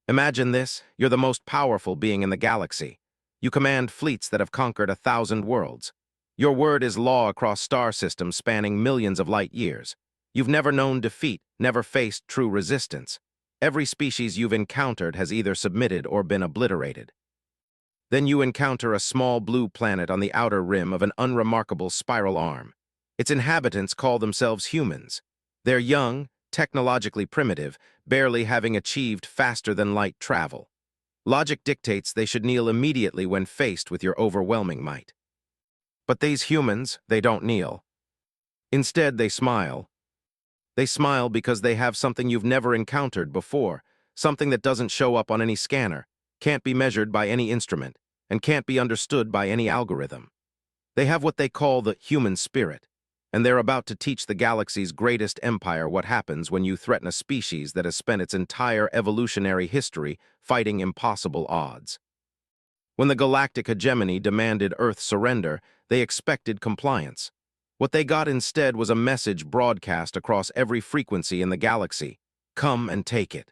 Imagine this, you're the most powerful being in the galaxy. You command fleets that have conquered 1,000 worlds. Your word is law across star systems spanning millions of light years. You've never known defeat, never faced true resistance. Every species you've encountered has either submitted or been obliterated. Then you encounter a small blue planet on the outer rim of an unremarkable spiral arm. Its inhabitants call themselves humans. They're young, technologically primitive, barely having achieved faster-than-light travel. Logic dictates they should kneel immediately when faced with your overwhelming might. But these humans, they don't kneel. Instead, they smile. They smile because they have something you've never encountered before, something that doesn't show up on any scanner, can't be measured by any instrument, and can't be understood by any algorithm. They have what they call the human spirit, and they're about to teach the galaxy's greatest empire what happens when you threaten a species that has spent its entire evolutionary history fighting impossible odds. When the galactic hegemony demanded Earth's surrender, they expected compliance. What they got instead was a message broadcast across every frequency in the galaxy: come and take it.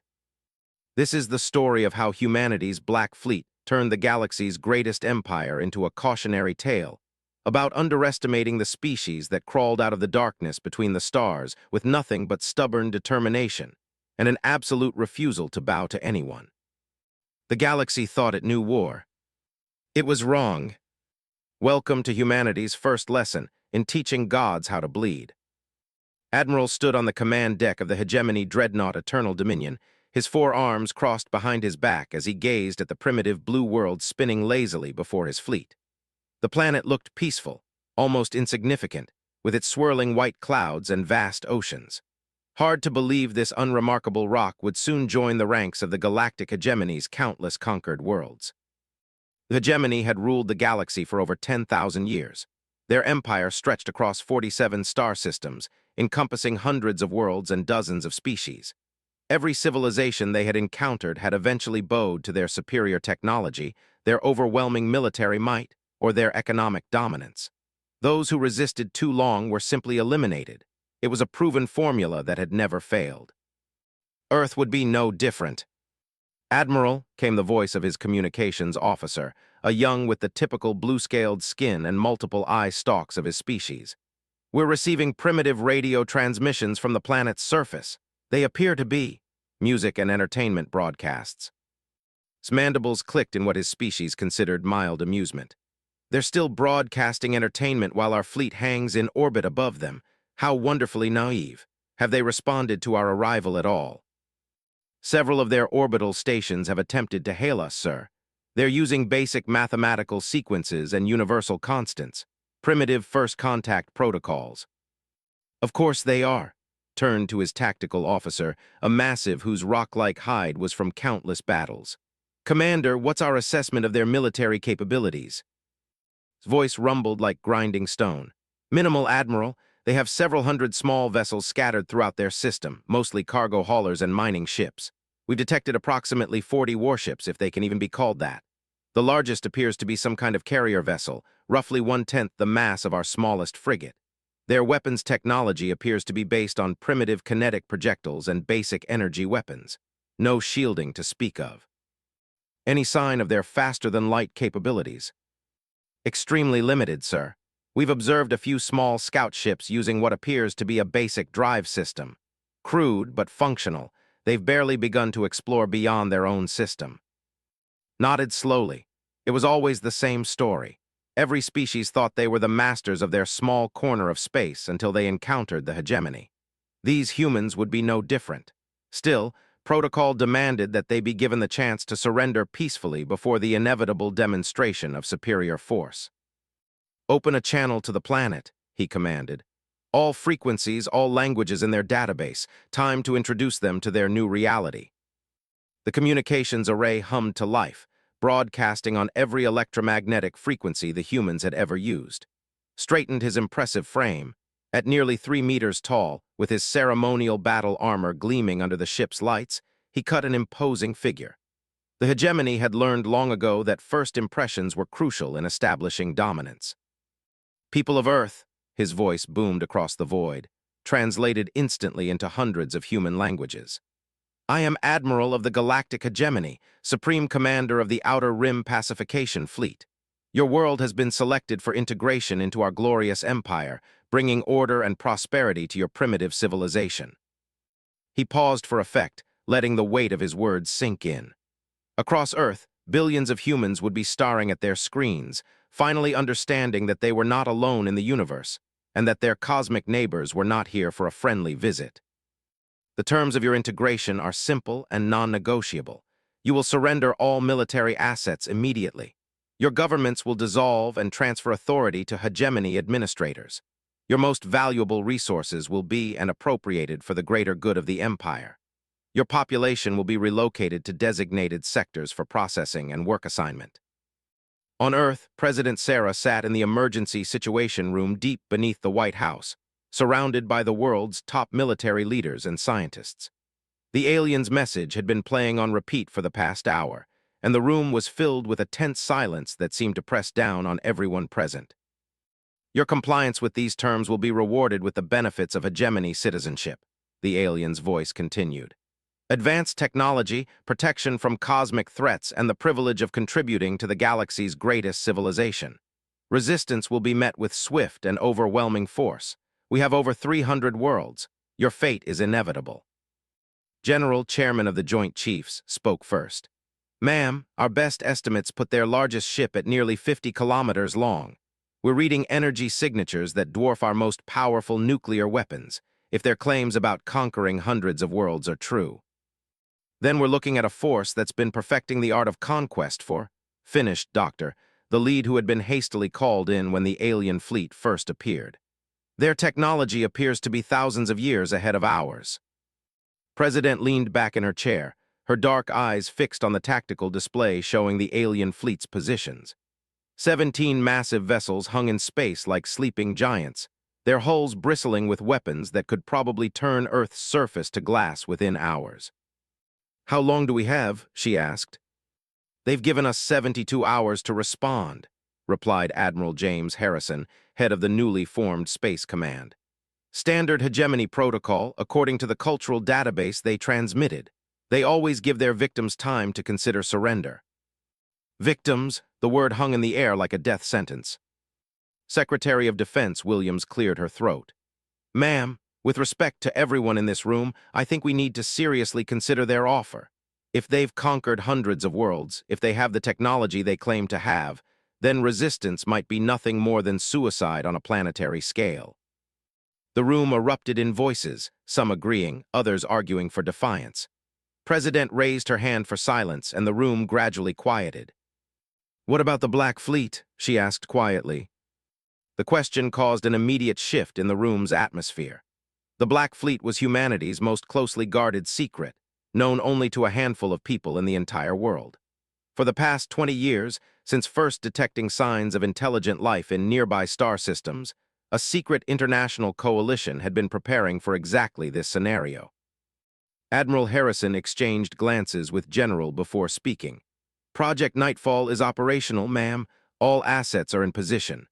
This is the story of how humanity's Black Fleet turned the galaxy's greatest empire into a cautionary tale, about underestimating the species that crawled out of the darkness between the stars with nothing but stubborn determination and an absolute refusal to bow to anyone. The galaxy thought it knew war. It was wrong. Welcome to humanity's first lesson in teaching gods how to bleed. Admiral stood on the command deck of the hegemony dreadnought Eternal Dominion, his four arms crossed behind his back as he gazed at the primitive blue world spinning lazily before his fleet. The planet looked peaceful, almost insignificant, with its swirling white clouds and vast oceans. Hard to believe this unremarkable rock would soon join the ranks of the galactic hegemony's countless conquered worlds. The hegemony had ruled the galaxy for over 10,000 years. Their empire stretched across 47 star systems, encompassing hundreds of worlds and dozens of species. Every civilization they had encountered had eventually bowed to their superior technology, their overwhelming military might, or their economic dominance. Those who resisted too long were simply eliminated. It was a proven formula that had never failed. Earth would be no different. "Admiral," came the voice of his communications officer, a young with the typical blue-scaled skin and multiple eye stalks of his species. "We're receiving primitive radio transmissions from the planet's surface. They appear to be music and entertainment broadcasts." His mandibles clicked in what his species considered mild amusement. "They're still broadcasting entertainment while our fleet hangs in orbit above them. How wonderfully naive. Have they responded to our arrival at all?" "Several of their orbital stations have attempted to hail us, sir. They're using basic mathematical sequences and universal constants, primitive first contact protocols." "Of course they are," turned to his tactical officer, a massive whose rock-like hide was from countless battles. "Commander, what's our assessment of their military capabilities?" His voice rumbled like grinding stone. "Minimal, Admiral. They have several hundred small vessels scattered throughout their system, mostly cargo haulers and mining ships. We've detected approximately 40 warships, if they can even be called that. The largest appears to be some kind of carrier vessel, roughly 1/10 the mass of our smallest frigate. Their weapons technology appears to be based on primitive kinetic projectiles and basic energy weapons. No shielding to speak of. Any sign of their faster-than-light capabilities?" "Extremely limited, sir. We've observed a few small scout ships using what appears to be a basic drive system. Crude, but functional. They've barely begun to explore beyond their own system." Nodded slowly. It was always the same story. Every species thought they were the masters of their small corner of space until they encountered the hegemony. These humans would be no different. Still, protocol demanded that they be given the chance to surrender peacefully before the inevitable demonstration of superior force. "Open a channel to the planet," he commanded. "All frequencies, all languages in their database. Time to introduce them to their new reality." The communications array hummed to life, broadcasting on every electromagnetic frequency the humans had ever used. Straightened his impressive frame. At nearly 3 meters tall, with his ceremonial battle armor gleaming under the ship's lights, he cut an imposing figure. The hegemony had learned long ago that first impressions were crucial in establishing dominance. "People of Earth," his voice boomed across the void, translated instantly into hundreds of human languages. I am Admiral of the Galactic Hegemony, Supreme Commander of the Outer Rim Pacification Fleet. Your world has been selected for integration into our glorious empire, bringing order and prosperity to your primitive civilization. He paused for effect, letting the weight of his words sink in. Across Earth, billions of humans would be staring at their screens, finally understanding that they were not alone in the universe, and that their cosmic neighbors were not here for a friendly visit. The terms of your integration are simple and non-negotiable. You will surrender all military assets immediately. Your governments will dissolve and transfer authority to hegemony administrators. Your most valuable resources will be and appropriated for the greater good of the empire. Your population will be relocated to designated sectors for processing and work assignment. On Earth, President Sarah sat in the emergency situation room deep beneath the White House, surrounded by the world's top military leaders and scientists. The alien's message had been playing on repeat for the past hour, and the room was filled with a tense silence that seemed to press down on everyone present. Your compliance with these terms will be rewarded with the benefits of hegemony citizenship, the alien's voice continued. Advanced technology, protection from cosmic threats, and the privilege of contributing to the galaxy's greatest civilization. Resistance will be met with swift and overwhelming force. We have over 300 worlds. Your fate is inevitable. General Chairman of the Joint Chiefs spoke first. Ma'am, our best estimates put their largest ship at nearly 50 kilometers long. We're reading energy signatures that dwarf our most powerful nuclear weapons, if their claims about conquering hundreds of worlds are true. Then we're looking at a force that's been perfecting the art of conquest for, finished Doctor, the lead who had been hastily called in when the alien fleet first appeared. Their technology appears to be thousands of years ahead of ours. President leaned back in her chair, her dark eyes fixed on the tactical display showing the alien fleet's positions. 17 massive vessels hung in space like sleeping giants, their hulls bristling with weapons that could probably turn Earth's surface to glass within hours. How long do we have? She asked. They've given us 72 hours to respond, replied Admiral James Harrison, head of the newly formed Space Command. Standard hegemony protocol, according to the cultural database they transmitted. They always give their victims time to consider surrender. Victims, the word hung in the air like a death sentence. Secretary of Defense Williams cleared her throat. Ma'am, with respect to everyone in this room, I think we need to seriously consider their offer. If they've conquered hundreds of worlds, if they have the technology they claim to have, then resistance might be nothing more than suicide on a planetary scale. The room erupted in voices, some agreeing, others arguing for defiance. President raised her hand for silence, and the room gradually quieted. What about the Black Fleet? She asked quietly. The question caused an immediate shift in the room's atmosphere. The Black Fleet was humanity's most closely guarded secret, known only to a handful of people in the entire world. For the past 20 years, since first detecting signs of intelligent life in nearby star systems, a secret international coalition had been preparing for exactly this scenario. Admiral Harrison exchanged glances with General before speaking. Project Nightfall is operational, ma'am. All assets are in position.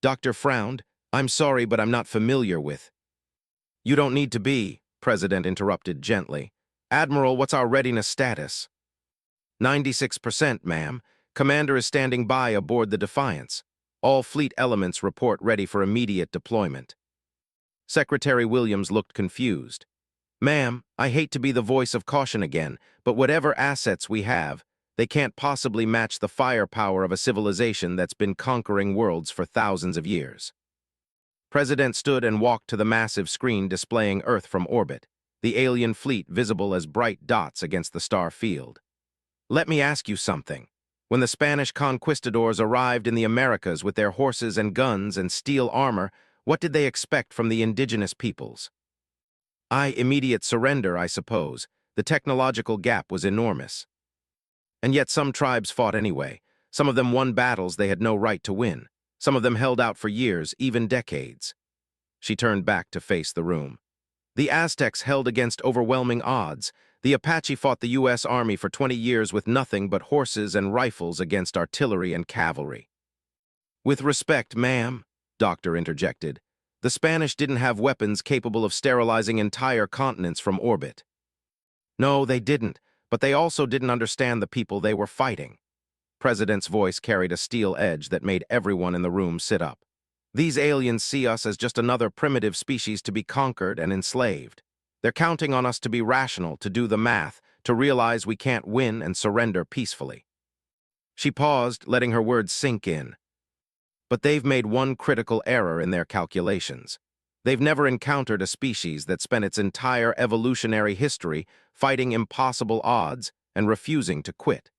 Doctor frowned. I'm sorry, but I'm not familiar with. You don't need to be, President interrupted gently. Admiral, what's our readiness status? 96%, ma'am. Commander is standing by aboard the Defiance. All fleet elements report ready for immediate deployment. Secretary Williams looked confused. Ma'am, I hate to be the voice of caution again, but whatever assets we have, they can't possibly match the firepower of a civilization that's been conquering worlds for thousands of years. President stood and walked to the massive screen displaying Earth from orbit, the alien fleet visible as bright dots against the star field. Let me ask you something. When the Spanish conquistadors arrived in the Americas with their horses and guns and steel armor, what did they expect from the indigenous peoples? Immediate surrender, I suppose. The technological gap was enormous. And yet some tribes fought anyway. Some of them won battles they had no right to win. Some of them held out for years, even decades. She turned back to face the room. The Aztecs held against overwhelming odds. The Apache fought the U.S. Army for 20 years with nothing but horses and rifles against artillery and cavalry. With respect, ma'am, Doctor interjected, the Spanish didn't have weapons capable of sterilizing entire continents from orbit. No, they didn't, but they also didn't understand the people they were fighting. President's voice carried a steel edge that made everyone in the room sit up. These aliens see us as just another primitive species to be conquered and enslaved. They're counting on us to be rational, to do the math, to realize we can't win and surrender peacefully. She paused, letting her words sink in. But they've made one critical error in their calculations. They've never encountered a species that spent its entire evolutionary history fighting impossible odds and refusing to quit.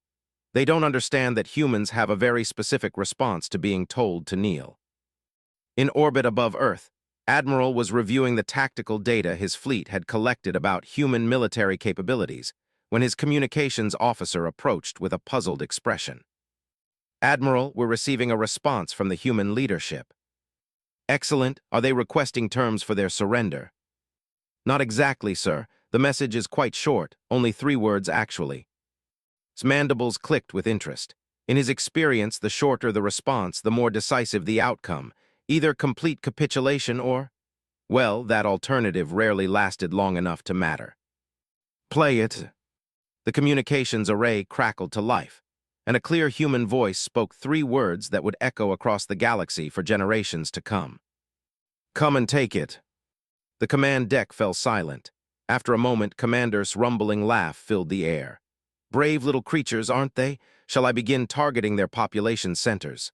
They don't understand that humans have a very specific response to being told to kneel. In orbit above Earth, Admiral was reviewing the tactical data his fleet had collected about human military capabilities when his communications officer approached with a puzzled expression. Admiral, we're receiving a response from the human leadership. Excellent. Are they requesting terms for their surrender? Not exactly, sir. The message is quite short, only 3 words actually. His mandibles clicked with interest. In his experience, the shorter the response, the more decisive the outcome. Either complete capitulation or, well, that alternative rarely lasted long enough to matter. Play it. The communications array crackled to life, and a clear human voice spoke 3 words that would echo across the galaxy for generations to come. Come and take it. The command deck fell silent. After a moment, Commander's rumbling laugh filled the air. Brave little creatures, aren't they? Shall I begin targeting their population centers?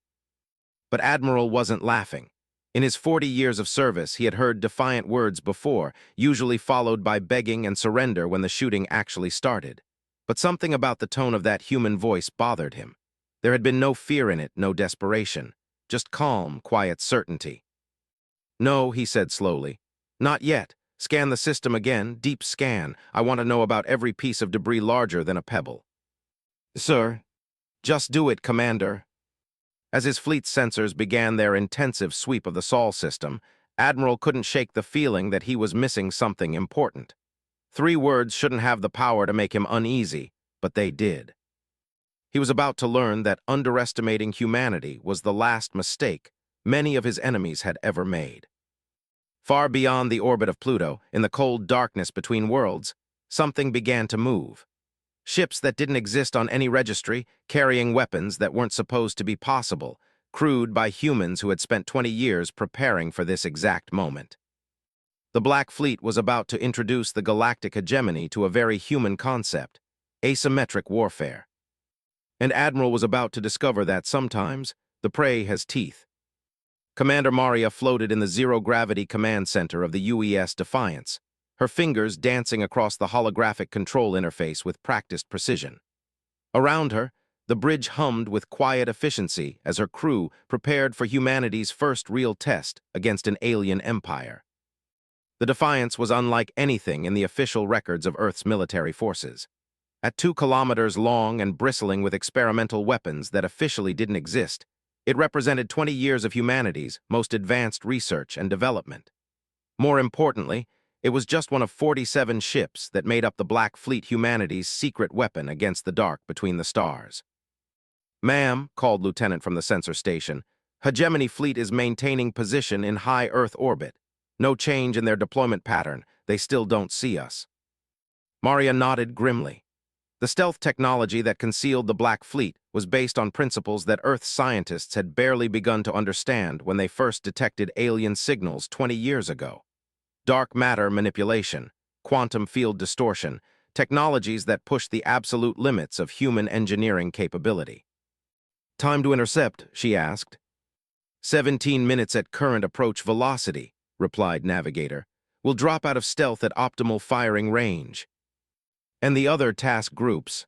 But Admiral wasn't laughing. In his 40 years of service, he had heard defiant words before, usually followed by begging and surrender when the shooting actually started. But something about the tone of that human voice bothered him. There had been no fear in it, no desperation, just calm, quiet certainty. No, he said slowly. Not yet. Scan the system again, deep scan. I want to know about every piece of debris larger than a pebble. Sir. Just do it, Commander. As his fleet's sensors began their intensive sweep of the Sol system, Admiral couldn't shake the feeling that he was missing something important. 3 words shouldn't have the power to make him uneasy, but they did. He was about to learn that underestimating humanity was the last mistake many of his enemies had ever made. Far beyond the orbit of Pluto, in the cold darkness between worlds, something began to move. Ships that didn't exist on any registry, carrying weapons that weren't supposed to be possible, crewed by humans who had spent 20 years preparing for this exact moment. The Black Fleet was about to introduce the galactic hegemony to a very human concept, asymmetric warfare. And Admiral was about to discover that sometimes the prey has teeth. Commander Maria floated in the zero-gravity command center of the UES Defiance, her fingers dancing across the holographic control interface with practiced precision. Around her, the bridge hummed with quiet efficiency as her crew prepared for humanity's first real test against an alien empire. The Defiance was unlike anything in the official records of Earth's military forces. At 2 kilometers long and bristling with experimental weapons that officially didn't exist, it represented 20 years of humanity's most advanced research and development. More importantly, it was just one of 47 ships that made up the Black Fleet humanity's secret weapon against the dark between the stars. Ma'am, called Lieutenant from the sensor station, Hegemony Fleet is maintaining position in high Earth orbit. No change in their deployment pattern. They still don't see us. Maria nodded grimly. The stealth technology that concealed the Black Fleet was based on principles that Earth scientists had barely begun to understand when they first detected alien signals 20 years ago. Dark matter manipulation, quantum field distortion, technologies that pushed the absolute limits of human engineering capability. Time to intercept, she asked. 17 minutes at current approach velocity, replied Navigator. We'll drop out of stealth at optimal firing range. And the other task groups.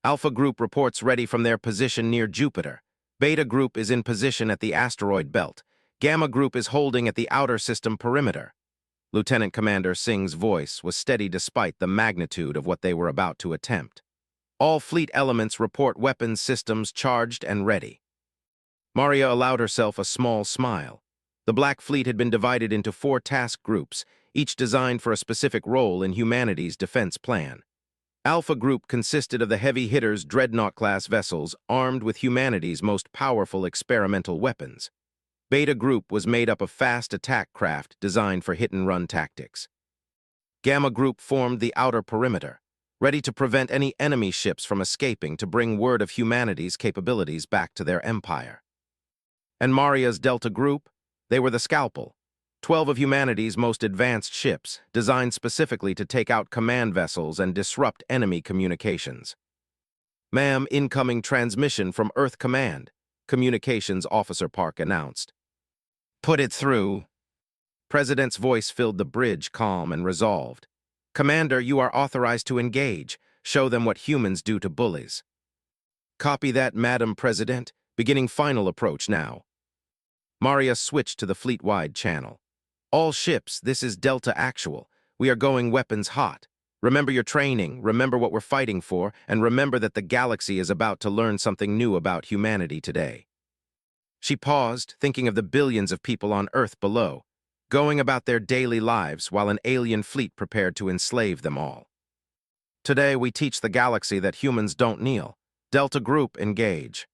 Alpha Group reports ready from their position near Jupiter. Beta Group is in position at the asteroid belt. Gamma Group is holding at the outer system perimeter. Lieutenant Commander Singh's voice was steady despite the magnitude of what they were about to attempt. All fleet elements report weapons systems charged and ready. Maria allowed herself a small smile. The Black Fleet had been divided into 4 task groups, each designed for a specific role in humanity's defense plan. Alpha Group consisted of the heavy hitters Dreadnought-class vessels armed with humanity's most powerful experimental weapons. Beta Group was made up of fast attack craft designed for hit-and-run tactics. Gamma Group formed the outer perimeter, ready to prevent any enemy ships from escaping to bring word of humanity's capabilities back to their empire. And Maria's Delta Group, they were the Scalpel, 12 of humanity's most advanced ships, designed specifically to take out command vessels and disrupt enemy communications. "Ma'am, incoming transmission from Earth Command," Communications Officer Park announced. "Put it through." President's voice filled the bridge, calm and resolved. "Commander, you are authorized to engage. Show them what humans do to bullies." "Copy that, Madam President. Beginning final approach now." Maria switched to the fleet-wide channel. "All ships, this is Delta Actual. We are going weapons hot. Remember your training, remember what we're fighting for, and remember that the galaxy is about to learn something new about humanity today." She paused, thinking of the billions of people on Earth below, going about their daily lives while an alien fleet prepared to enslave them all. "Today we teach the galaxy that humans don't kneel. Delta Group, engage."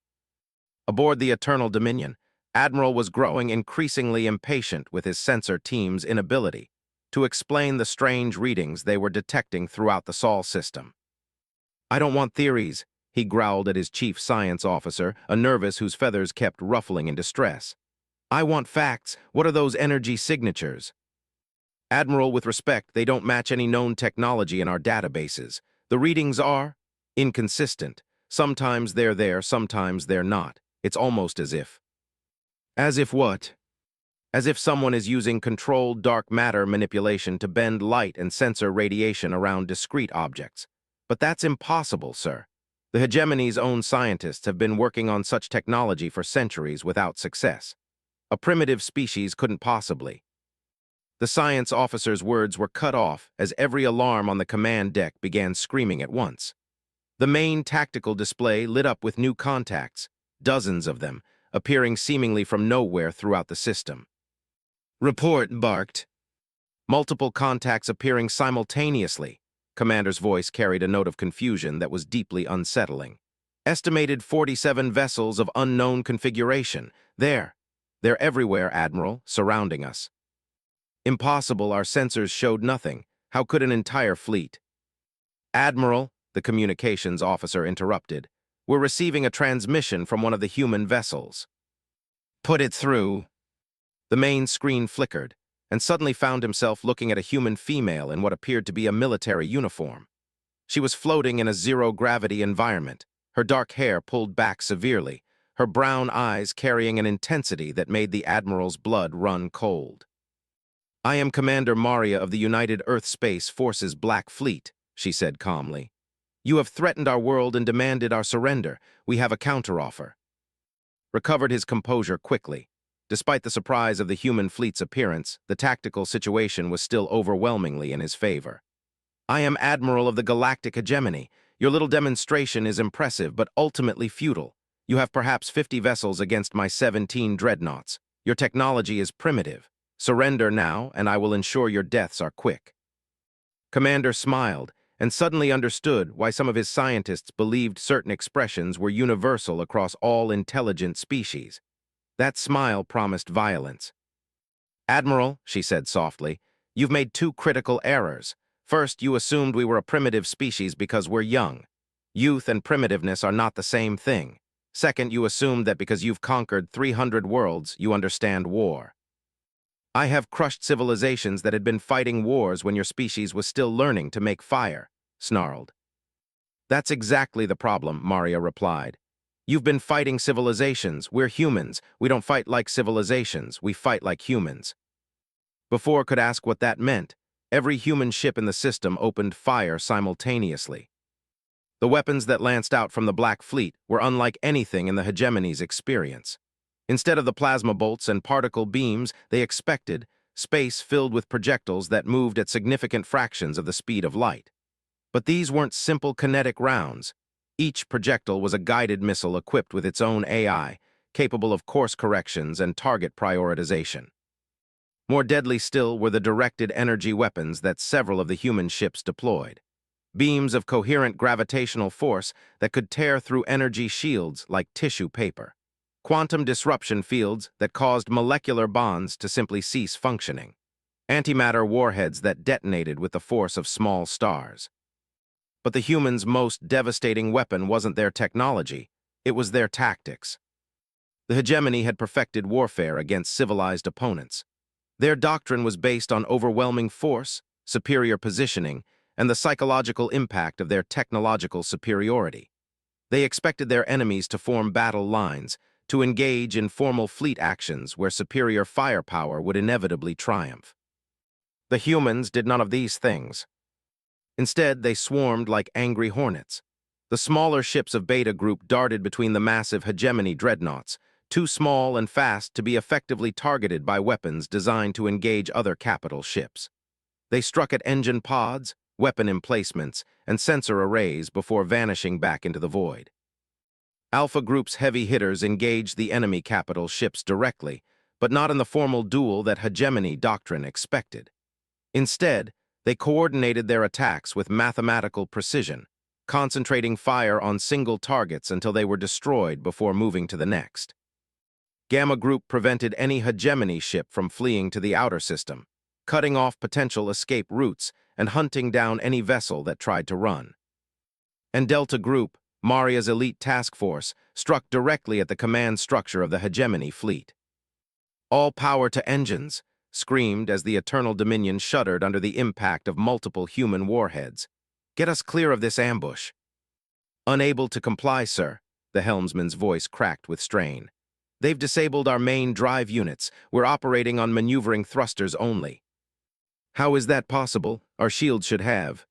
Aboard the Eternal Dominion, Admiral was growing increasingly impatient with his sensor team's inability to explain the strange readings they were detecting throughout the Sol system. "I don't want theories," he growled at his chief science officer, a nervous whose feathers kept ruffling in distress. "I want facts. What are those energy signatures?" "Admiral, with respect, they don't match any known technology in our databases. The readings are inconsistent. Sometimes they're there, sometimes they're not. It's almost as if..." "As if what?" "As if someone is using controlled dark matter manipulation to bend light and sensor radiation around discrete objects. But that's impossible, sir. The hegemony's own scientists have been working on such technology for centuries without success. A primitive species couldn't possibly..." The science officer's words were cut off as every alarm on the command deck began screaming at once. The main tactical display lit up with new contacts, dozens of them, appearing seemingly from nowhere throughout the system. "Report," barked. Multiple contacts appearing simultaneously. Commander's voice carried a note of confusion that was deeply unsettling. "Estimated 47 vessels of unknown configuration. They're everywhere, Admiral, surrounding us." "Impossible, our sensors showed nothing. How could an entire fleet?" "Admiral," the communications officer interrupted, "we're receiving a transmission from one of the human vessels." "Put it through." The main screen flickered, and suddenly found himself looking at a human female in what appeared to be a military uniform. She was floating in a zero-gravity environment, her dark hair pulled back severely, her brown eyes carrying an intensity that made the Admiral's blood run cold. "I am Commander Maria of the United Earth Space Forces Black Fleet," she said calmly. "You have threatened our world and demanded our surrender. We have a counteroffer." Recovered his composure quickly. Despite the surprise of the human fleet's appearance, the tactical situation was still overwhelmingly in his favor. "I am Admiral of the Galactic Hegemony. Your little demonstration is impressive, but ultimately futile. You have perhaps 50 vessels against my 17 dreadnoughts. Your technology is primitive. Surrender now, and I will ensure your deaths are quick." Commander smiled, and suddenly understood why some of his scientists believed certain expressions were universal across all intelligent species. That smile promised violence. "Admiral," she said softly, "you've made two critical errors. First, you assumed we were a primitive species because we're young. Youth and primitiveness are not the same thing. Second, you assumed that because you've conquered 300 worlds, you understand war. I have crushed civilizations that had been fighting wars when your species was still learning to make fire," snarled. "That's exactly the problem," Maria replied. "You've been fighting civilizations. We're humans. We don't fight like civilizations. We fight like humans." Before could ask what that meant, every human ship in the system opened fire simultaneously. The weapons that lanced out from the Black Fleet were unlike anything in the hegemony's experience. Instead of the plasma bolts and particle beams they expected, space filled with projectiles that moved at significant fractions of the speed of light. But these weren't simple kinetic rounds. Each projectile was a guided missile equipped with its own AI, capable of course corrections and target prioritization. More deadly still were the directed energy weapons that several of the human ships deployed. Beams of coherent gravitational force that could tear through energy shields like tissue paper. Quantum disruption fields that caused molecular bonds to simply cease functioning. antimatter warheads that detonated with the force of small stars. But the humans' most devastating weapon wasn't their technology, it was their tactics. The hegemony had perfected warfare against civilized opponents. Their doctrine was based on overwhelming force, superior positioning, and the psychological impact of their technological superiority. They expected their enemies to form battle lines, to engage in formal fleet actions where superior firepower would inevitably triumph. The humans did none of these things. Instead, they swarmed like angry hornets. The smaller ships of Beta Group darted between the massive hegemony dreadnoughts, too small and fast to be effectively targeted by weapons designed to engage other capital ships. They struck at engine pods, weapon emplacements, and sensor arrays before vanishing back into the void. Alpha Group's heavy hitters engaged the enemy capital ships directly, but not in the formal duel that hegemony doctrine expected. Instead, they coordinated their attacks with mathematical precision, concentrating fire on single targets until they were destroyed before moving to the next. Gamma Group prevented any hegemony ship from fleeing to the outer system, cutting off potential escape routes and hunting down any vessel that tried to run. And Delta Group, Maria's elite task force, struck directly at the command structure of the hegemony fleet. "All power to engines," screamed as the Eternal Dominion shuddered under the impact of multiple human warheads. "Get us clear of this ambush." "Unable to comply, sir," the helmsman's voice cracked with strain. "They've disabled our main drive units. We're operating on maneuvering thrusters only." "How is that possible? Our shields should have."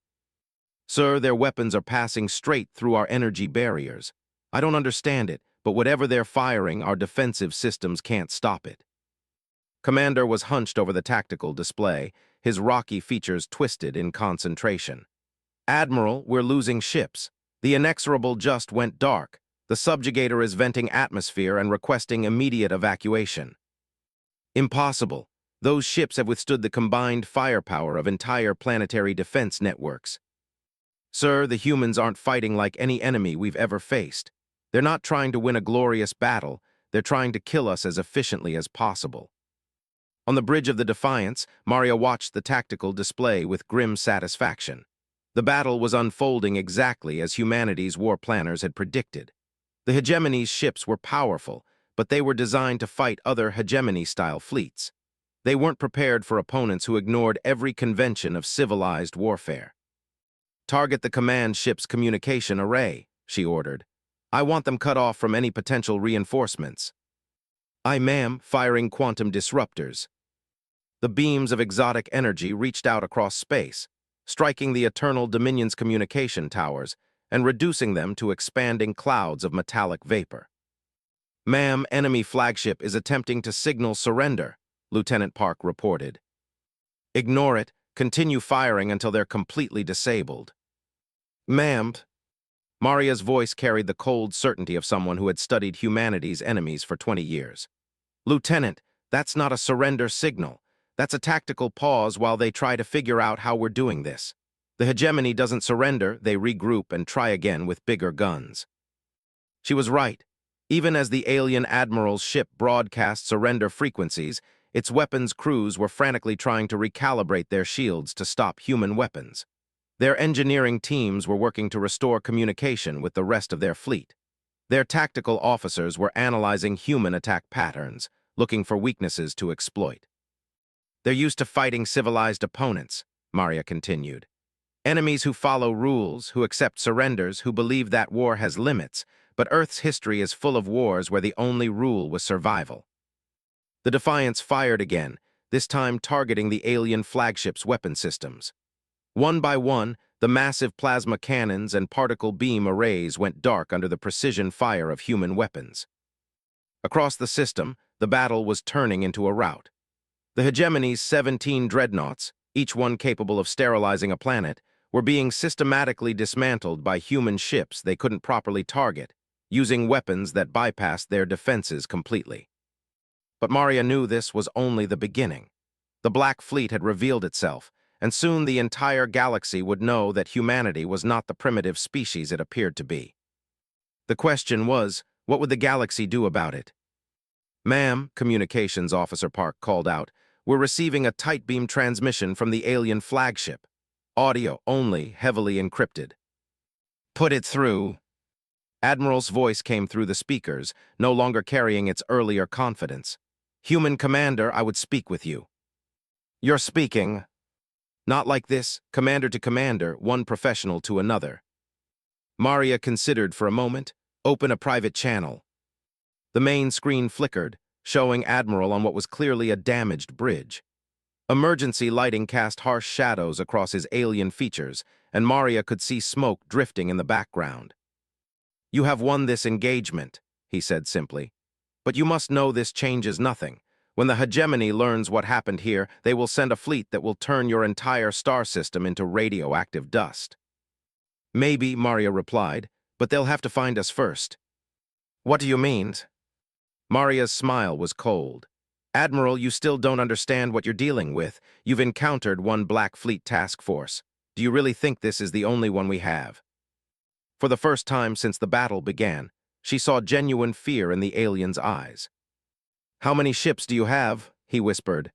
"Sir, their weapons are passing straight through our energy barriers. I don't understand it, but whatever they're firing, our defensive systems can't stop it." Commander was hunched over the tactical display, his rocky features twisted in concentration. "Admiral, we're losing ships. The inexorable just went dark. The subjugator is venting atmosphere and requesting immediate evacuation." "Impossible. Those ships have withstood the combined firepower of entire planetary defense networks." "Sir, the humans aren't fighting like any enemy we've ever faced. They're not trying to win a glorious battle, they're trying to kill us as efficiently as possible." On the bridge of the Defiance, Maria watched the tactical display with grim satisfaction. The battle was unfolding exactly as humanity's war planners had predicted. The hegemony's ships were powerful, but they were designed to fight other hegemony-style fleets. They weren't prepared for opponents who ignored every convention of civilized warfare. "Target the command ship's communication array," she ordered. "I want them cut off from any potential reinforcements." "Aye, ma'am, firing quantum disruptors." The beams of exotic energy reached out across space, striking the Eternal Dominion's communication towers and reducing them to expanding clouds of metallic vapor. "Ma'am, enemy flagship is attempting to signal surrender," Lieutenant Park reported. "Ignore it. Continue firing until they're completely disabled." "Ma'am." Maria's voice carried the cold certainty of someone who had studied humanity's enemies for 20 years. "Lieutenant, that's not a surrender signal. That's a tactical pause while they try to figure out how we're doing this. The hegemony doesn't surrender, they regroup and try again with bigger guns." She was right. Even as the alien admiral's ship broadcast surrender frequencies, its weapons crews were frantically trying to recalibrate their shields to stop human weapons. Their engineering teams were working to restore communication with the rest of their fleet. Their tactical officers were analyzing human attack patterns, looking for weaknesses to exploit. "They're used to fighting civilized opponents," Maria continued. "Enemies who follow rules, who accept surrenders, who believe that war has limits, but Earth's history is full of wars where the only rule was survival." The Defiance fired again, this time targeting the alien flagship's weapon systems. One by one, the massive plasma cannons and particle beam arrays went dark under the precision fire of human weapons. Across the system, the battle was turning into a rout. The hegemony's 17 dreadnoughts, each one capable of sterilizing a planet, were being systematically dismantled by human ships they couldn't properly target, using weapons that bypassed their defenses completely. But Maria knew this was only the beginning. The Black Fleet had revealed itself, and soon the entire galaxy would know that humanity was not the primitive species it appeared to be. The question was, what would the galaxy do about it? "Ma'am," Communications Officer Park called out, We're receiving a tight beam transmission from the alien flagship. Audio only, heavily encrypted. Put it through. Admiral's voice came through the speakers, no longer carrying its earlier confidence. Human commander, I would speak with you. You're speaking. Not like this, commander to commander, one professional to another. Maria considered for a moment. Open a private channel. The main screen flickered, showing Admiral on what was clearly a damaged bridge. Emergency lighting cast harsh shadows across his alien features, and Maria could see smoke drifting in the background. You have won this engagement, he said simply. But you must know this changes nothing. When the hegemony learns what happened here, they will send a fleet that will turn your entire star system into radioactive dust. Maybe, Maria replied, but they'll have to find us first. What do you mean? Maria's smile was cold. Admiral, you still don't understand what you're dealing with. You've encountered one Black Fleet task force. Do you really think this is the only one we have? For the first time since the battle began, she saw genuine fear in the alien's eyes. How many ships do you have? He whispered.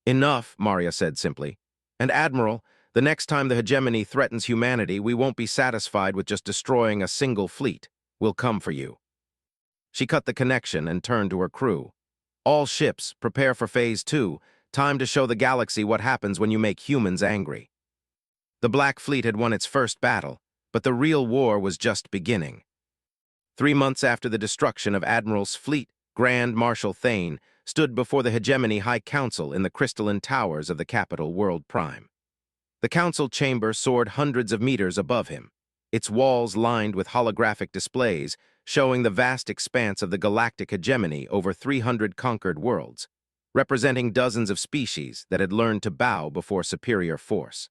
Enough, Maria said simply. And Admiral, the next time the hegemony threatens humanity, we won't be satisfied with just destroying a single fleet. We'll come for you. She cut the connection and turned to her crew. All ships, prepare for Phase 2. Time to show the galaxy what happens when you make humans angry. The Black Fleet had won its first battle, but the real war was just beginning. 3 months after the destruction of Admiral's fleet, Grand Marshal Thane stood before the Hegemony High Council in the crystalline towers of the capital World Prime. The council chamber soared hundreds of meters above him, its walls lined with holographic displays showing the vast expanse of the galactic hegemony over 300 conquered worlds, representing dozens of species that had learned to bow before superior force.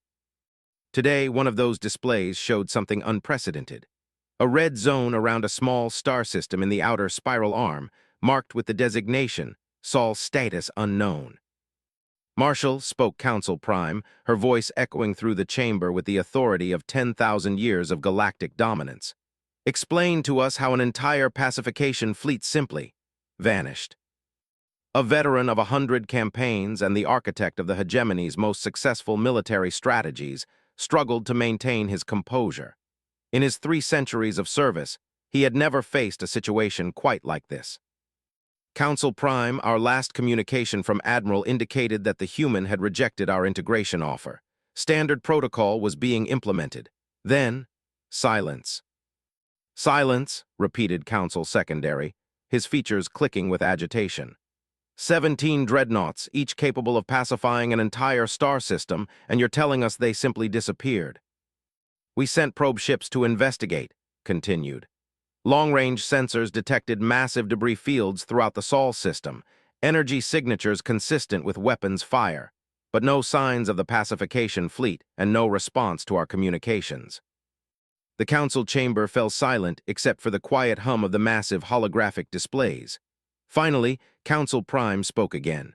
Today, one of those displays showed something unprecedented. A red zone around a small star system in the outer spiral arm, marked with the designation, Sol Status Unknown. Marshal, spoke Council Prime, her voice echoing through the chamber with the authority of 10,000 years of galactic dominance. Explain to us how an entire pacification fleet simply vanished. A veteran of 100 campaigns and the architect of the hegemony's most successful military strategies, struggled to maintain his composure. In his 3 centuries of service, he had never faced a situation quite like this. Council Prime, our last communication from Admiral indicated that the human had rejected our integration offer. Standard protocol was being implemented. Then, silence. Silence, repeated Council Secondary, his features clicking with agitation. 17 dreadnoughts, each capable of pacifying an entire star system, and you're telling us they simply disappeared. We sent probe ships to investigate, continued. Long-range sensors detected massive debris fields throughout the Sol system, energy signatures consistent with weapons fire, but no signs of the pacification fleet and no response to our communications. The council chamber fell silent except for the quiet hum of the massive holographic displays. Finally, Council Prime spoke again.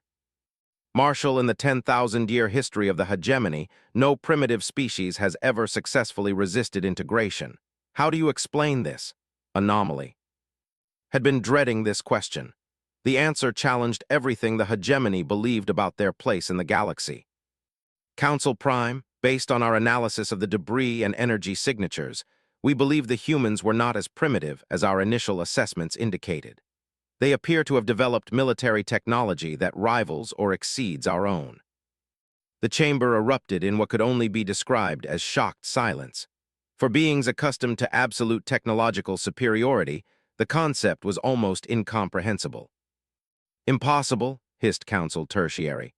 Marshal, in the 10,000-year history of the hegemony, no primitive species has ever successfully resisted integration. How do you explain this anomaly? Had been dreading this question. The answer challenged everything the hegemony believed about their place in the galaxy. Council Prime, based on our analysis of the debris and energy signatures, we believe the humans were not as primitive as our initial assessments indicated. They appear to have developed military technology that rivals or exceeds our own. The chamber erupted in what could only be described as shocked silence. For beings accustomed to absolute technological superiority, the concept was almost incomprehensible. Impossible, hissed Council Tertiary.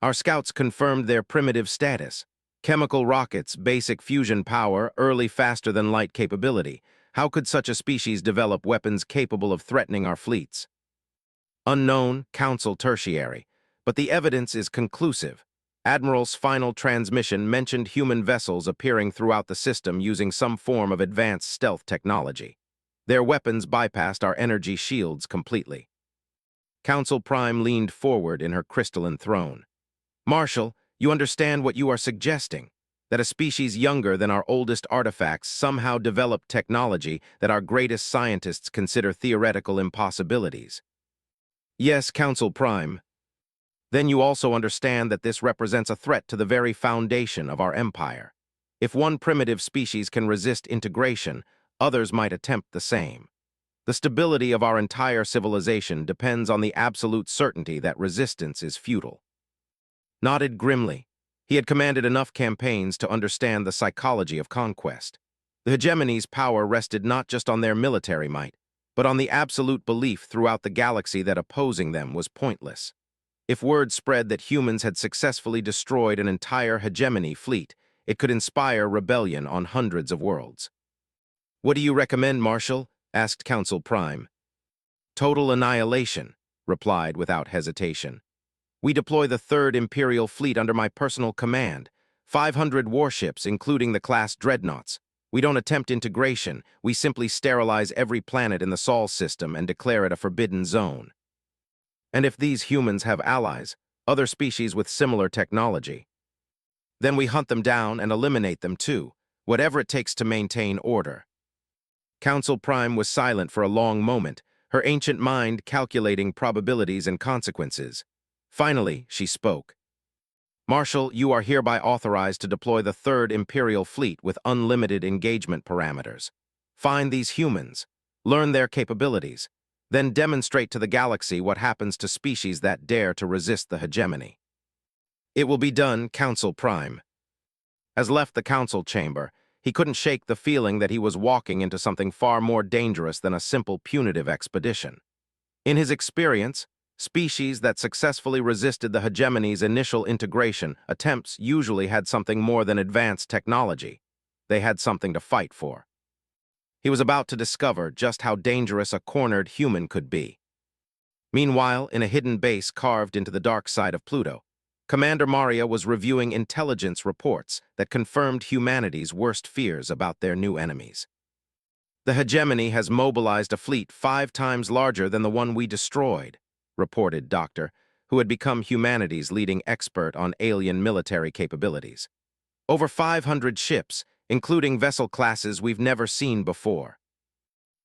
Our scouts confirmed their primitive status. Chemical rockets, basic fusion power, early faster-than-light capability. How could such a species develop weapons capable of threatening our fleets? Unknown, Council Tertiary, but the evidence is conclusive. Admiral's final transmission mentioned human vessels appearing throughout the system using some form of advanced stealth technology. Their weapons bypassed our energy shields completely. Council Prime leaned forward in her crystalline throne. Marshal, you understand what you are suggesting? That a species younger than our oldest artifacts somehow developed technology that our greatest scientists consider theoretical impossibilities. Yes, Council Prime. Then you also understand that this represents a threat to the very foundation of our empire. If one primitive species can resist integration, others might attempt the same. The stability of our entire civilization depends on the absolute certainty that resistance is futile. Nodded grimly. He had commanded enough campaigns to understand the psychology of conquest. The hegemony's power rested not just on their military might, but on the absolute belief throughout the galaxy that opposing them was pointless. If word spread that humans had successfully destroyed an entire hegemony fleet, it could inspire rebellion on hundreds of worlds. "What do you recommend, Marshal?" asked Council Prime. "Total annihilation," replied without hesitation. "We deploy the 3rd Imperial Fleet under my personal command, 500 warships, including the class dreadnoughts. We don't attempt integration, we simply sterilize every planet in the Sol system and declare it a forbidden zone. And if these humans have allies, other species with similar technology, then we hunt them down and eliminate them too, whatever it takes to maintain order." Council Prime was silent for a long moment, her ancient mind calculating probabilities and consequences. Finally, she spoke. "Marshal, you are hereby authorized to deploy the 3rd Imperial Fleet with unlimited engagement parameters. Find these humans, learn their capabilities, then demonstrate to the galaxy what happens to species that dare to resist the hegemony." "It will be done, Council Prime." As left the council chamber, he couldn't shake the feeling that he was walking into something far more dangerous than a simple punitive expedition. In his experience, species that successfully resisted the hegemony's initial integration attempts usually had something more than advanced technology. They had something to fight for. He was about to discover just how dangerous a cornered human could be. Meanwhile, in a hidden base carved into the dark side of Pluto, Commander Maria was reviewing intelligence reports that confirmed humanity's worst fears about their new enemies. "The hegemony has mobilized a fleet 5 times larger than the one we destroyed," reported Doctor, who had become humanity's leading expert on alien military capabilities. "Over 500 ships, including vessel classes we've never seen before."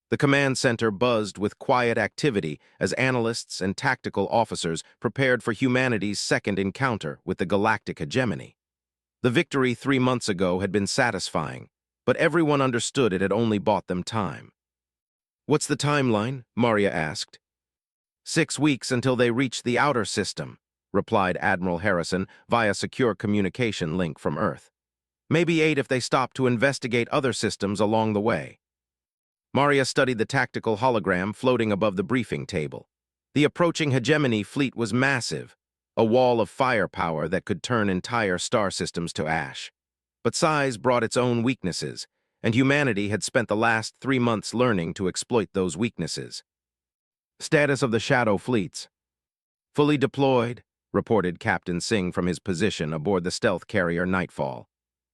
The command center buzzed with quiet activity as analysts and tactical officers prepared for humanity's second encounter with the galactic hegemony. The victory 3 months ago had been satisfying, but everyone understood it had only bought them time. "What's the timeline?" Maria asked. 6 weeks until they reach the outer system," replied Admiral Harrison via secure communication link from Earth. "Maybe 8 if they stop to investigate other systems along the way." Maria studied the tactical hologram floating above the briefing table. The approaching hegemony fleet was massive, a wall of firepower that could turn entire star systems to ash. But size brought its own weaknesses, and humanity had spent the last 3 months learning to exploit those weaknesses. "Status of the Shadow fleets." "Fully deployed," reported Captain Singh from his position aboard the stealth carrier Nightfall.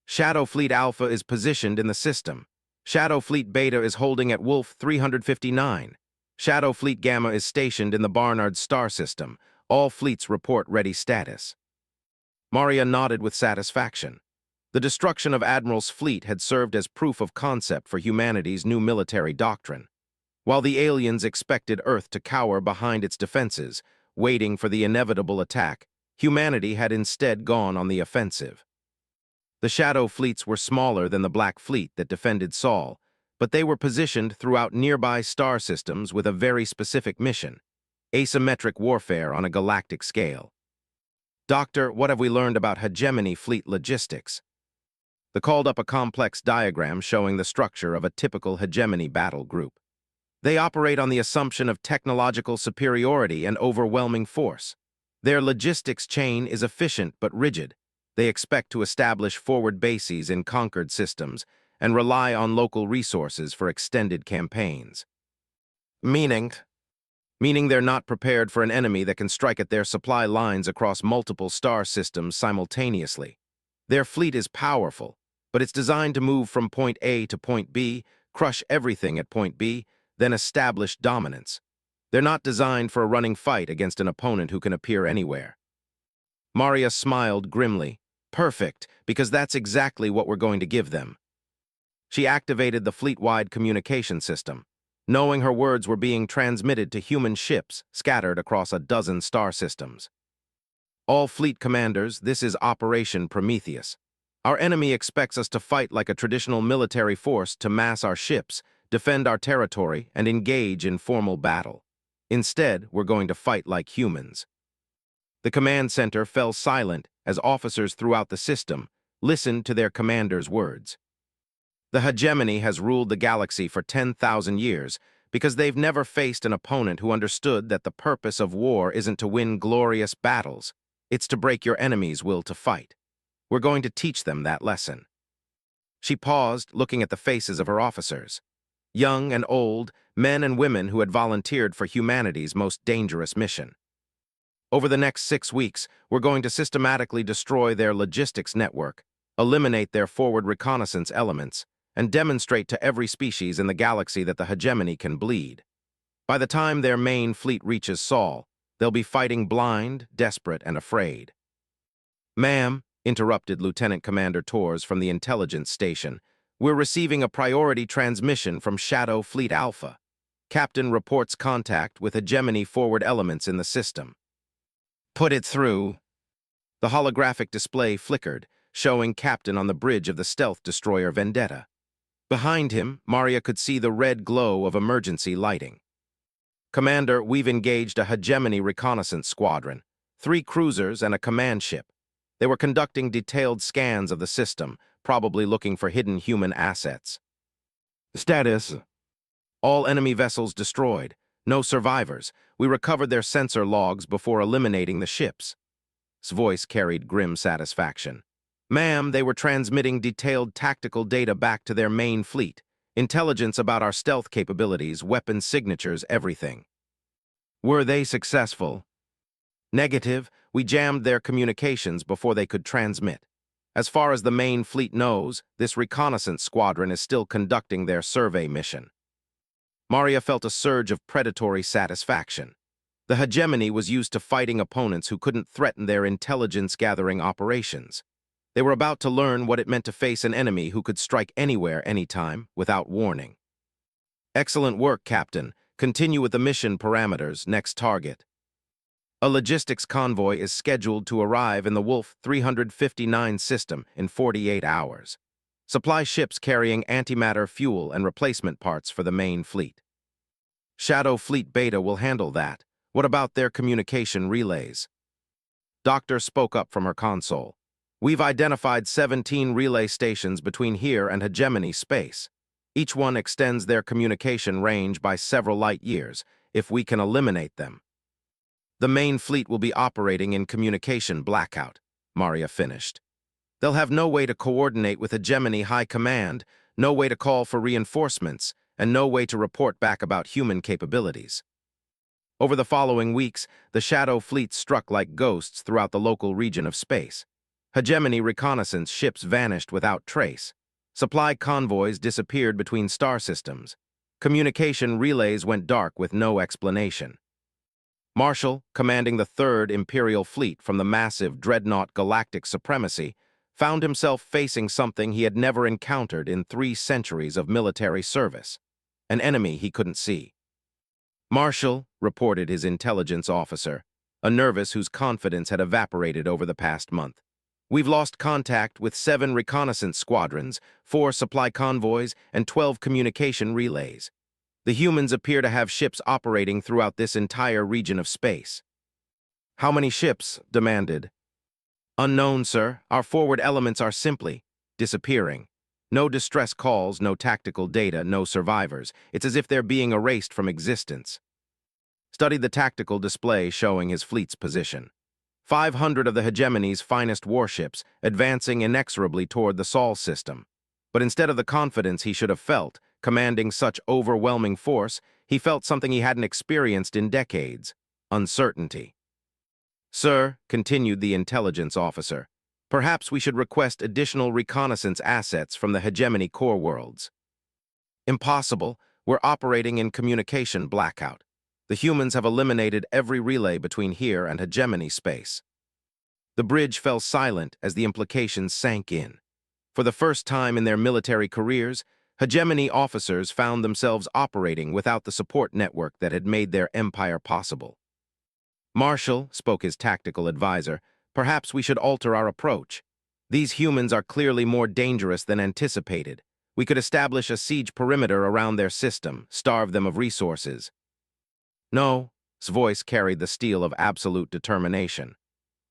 "Shadow Fleet Alpha is positioned in the system. Shadow Fleet Beta is holding at Wolf 359. Shadow Fleet Gamma is stationed in the Barnard star system. All fleets report ready status." Maria nodded with satisfaction. The destruction of Admiral's fleet had served as proof of concept for humanity's new military doctrine. While the aliens expected Earth to cower behind its defenses, waiting for the inevitable attack, humanity had instead gone on the offensive. The Shadow fleets were smaller than the Black Fleet that defended Sol, but they were positioned throughout nearby star systems with a very specific mission: asymmetric warfare on a galactic scale. "Doctor, what have we learned about hegemony fleet logistics?" The called up a complex diagram showing the structure of a typical hegemony battle group. "They operate on the assumption of technological superiority and overwhelming force. Their logistics chain is efficient but rigid. They expect to establish forward bases in conquered systems and rely on local resources for extended campaigns." Meaning they're not prepared for an enemy that can strike at their supply lines across multiple star systems simultaneously. Their fleet is powerful, but it's designed to move from point A to point B, crush everything at point B, then establish dominance. They're not designed for a running fight against an opponent who can appear anywhere. Maria smiled grimly. "Perfect, because that's exactly what we're going to give them." She activated the fleet-wide communication system, knowing her words were being transmitted to human ships scattered across a dozen star systems. All fleet commanders, this is Operation Prometheus. Our enemy expects us to fight like a traditional military force to mass our ships, defend our territory, and engage in formal battle. Instead, we're going to fight like humans. The command center fell silent as officers throughout the system listened to their commander's words. The hegemony has ruled the galaxy for 10,000 years because they've never faced an opponent who understood that the purpose of war isn't to win glorious battles, it's to break your enemy's will to fight. We're going to teach them that lesson. She paused, looking at the faces of her officers. Young and old, men and women who had volunteered for humanity's most dangerous mission. Over the next 6 weeks, we're going to systematically destroy their logistics network, eliminate their forward reconnaissance elements, and demonstrate to every species in the galaxy that the hegemony can bleed. By the time their main fleet reaches Sol, they'll be fighting blind, desperate, and afraid. "Ma'am," interrupted Lieutenant Commander Torres from the intelligence station, "we're receiving a priority transmission from Shadow Fleet Alpha. Captain reports contact with hegemony forward elements in the system." "Put it through." The holographic display flickered, showing Captain on the bridge of the stealth destroyer Vendetta. Behind him, Maria could see the red glow of emergency lighting. "Commander, we've engaged a hegemony reconnaissance squadron, 3 cruisers and a command ship. They were conducting detailed scans of the system, probably looking for hidden human assets." "Status?" "All enemy vessels destroyed. No survivors. We recovered their sensor logs before eliminating the ships." His voice carried grim satisfaction. "Ma'am, they were transmitting detailed tactical data back to their main fleet. Intelligence about our stealth capabilities, weapon signatures, everything." "Were they successful?" "Negative. We jammed their communications before they could transmit. As far as the main fleet knows, this reconnaissance squadron is still conducting their survey mission." Maria felt a surge of predatory satisfaction. The hegemony was used to fighting opponents who couldn't threaten their intelligence-gathering operations. They were about to learn what it meant to face an enemy who could strike anywhere, anytime, without warning. "Excellent work, Captain. Continue with the mission parameters. Next target." A logistics convoy is scheduled to arrive in the Wolf 359 system in 48 hours. Supply ships carrying antimatter fuel and replacement parts for the main fleet. "Shadow Fleet Beta will handle that. What about their communication relays?" Doctor spoke up from her console. "We've identified 17 relay stations between here and hegemony space. Each one extends their communication range by several light years, if we can eliminate them." "The main fleet will be operating in communication blackout," Maria finished. "They'll have no way to coordinate with hegemony high command, no way to call for reinforcements, and no way to report back about human capabilities." Over the following weeks, the Shadow Fleet struck like ghosts throughout the local region of space. Hegemony reconnaissance ships vanished without trace. Supply convoys disappeared between star systems. Communication relays went dark with no explanation. Marshall, commanding the 3rd Imperial Fleet from the massive dreadnought Galactic supremacy, found himself facing something he had never encountered in 3 centuries of military service, an enemy he couldn't see. "Marshall," reported his intelligence officer, a nervous whose confidence had evaporated over the past month, "we've lost contact with 7 reconnaissance squadrons, 4 supply convoys, and 12 communication relays. The humans appear to have ships operating throughout this entire region of space." "How many ships?" demanded. "Unknown, sir. Our forward elements are simply disappearing. No distress calls, no tactical data, no survivors. It's as if they're being erased from existence." Studied the tactical display showing his fleet's position. 500 of the hegemony's finest warships advancing inexorably toward the Sol system. But instead of the confidence he should have felt, commanding such overwhelming force, he felt something he hadn't experienced in decades: uncertainty. "Sir," continued the intelligence officer, "perhaps we should request additional reconnaissance assets from the hegemony core worlds." "Impossible. We're operating in communication blackout. The humans have eliminated every relay between here and hegemony space." The bridge fell silent as the implications sank in. For the first time in their military careers, hegemony officers found themselves operating without the support network that had made their empire possible. "Marshall," spoke his tactical advisor, Perhaps we should alter our approach. These humans are clearly more dangerous than anticipated. We could establish a siege perimeter around their system, starve them of resources. No, his voice carried the steel of absolute determination.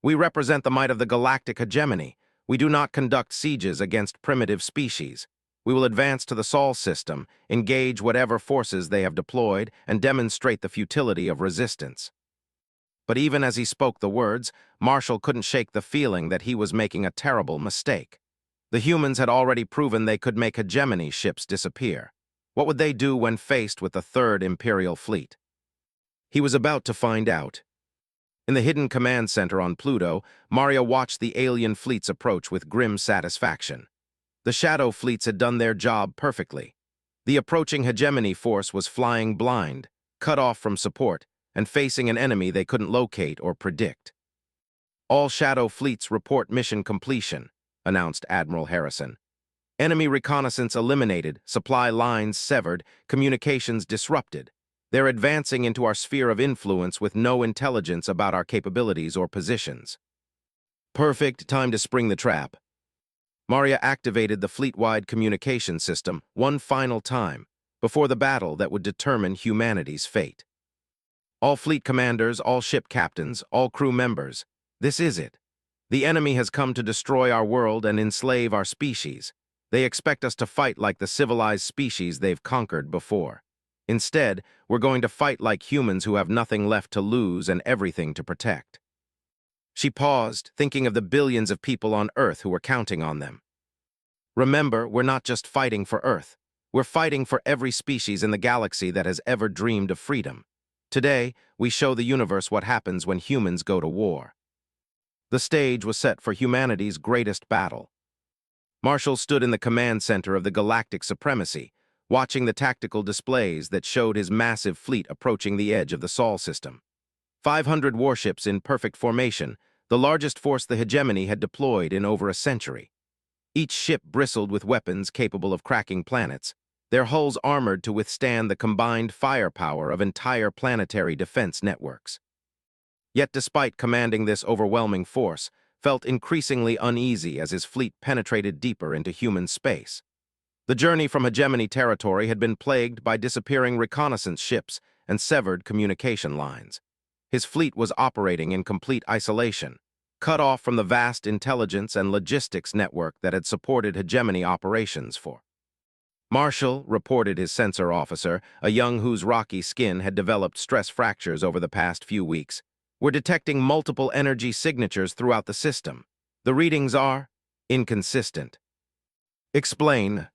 We represent the might of the galactic hegemony. We do not conduct sieges against primitive species. We will advance to the Sol system, engage whatever forces they have deployed, and demonstrate the futility of resistance. But even as he spoke the words, Marshall couldn't shake the feeling that he was making a terrible mistake. The humans had already proven they could make hegemony ships disappear. What would they do when faced with the Third Imperial Fleet? He was about to find out. In the hidden command center on Pluto, Maria watched the alien fleets approach with grim satisfaction. The shadow fleets had done their job perfectly. The approaching hegemony force was flying blind, cut off from support, and facing an enemy they couldn't locate or predict. "All shadow fleets report mission completion," announced Admiral Harrison. "Enemy reconnaissance eliminated, supply lines severed, communications disrupted. They're advancing into our sphere of influence with no intelligence about our capabilities or positions." Perfect time to spring the trap. Maria activated the fleet-wide communication system one final time before the battle that would determine humanity's fate. "All fleet commanders, all ship captains, all crew members, this is it. The enemy has come to destroy our world and enslave our species. They expect us to fight like the civilized species they've conquered before. Instead, we're going to fight like humans who have nothing left to lose and everything to protect." She paused, thinking of the billions of people on Earth who were counting on them. "Remember, we're not just fighting for Earth. We're fighting for every species in the galaxy that has ever dreamed of freedom. Today, we show the universe what happens when humans go to war." The stage was set for humanity's greatest battle. Marshall stood in the command center of the Galactic Supremacy, watching the tactical displays that showed his massive fleet approaching the edge of the Sol system. 500 warships in perfect formation, the largest force the hegemony had deployed in over a century. Each ship bristled with weapons capable of cracking planets, their hulls armored to withstand the combined firepower of entire planetary defense networks. Yet despite commanding this overwhelming force, felt increasingly uneasy as his fleet penetrated deeper into human space. The journey from hegemony territory had been plagued by disappearing reconnaissance ships and severed communication lines. His fleet was operating in complete isolation, cut off from the vast intelligence and logistics network that had supported hegemony operations for. Marshall, reported his sensor officer, a young whose rocky skin had developed stress fractures over the past few weeks, "We're detecting multiple energy signatures throughout the system. The readings are inconsistent." "Explain."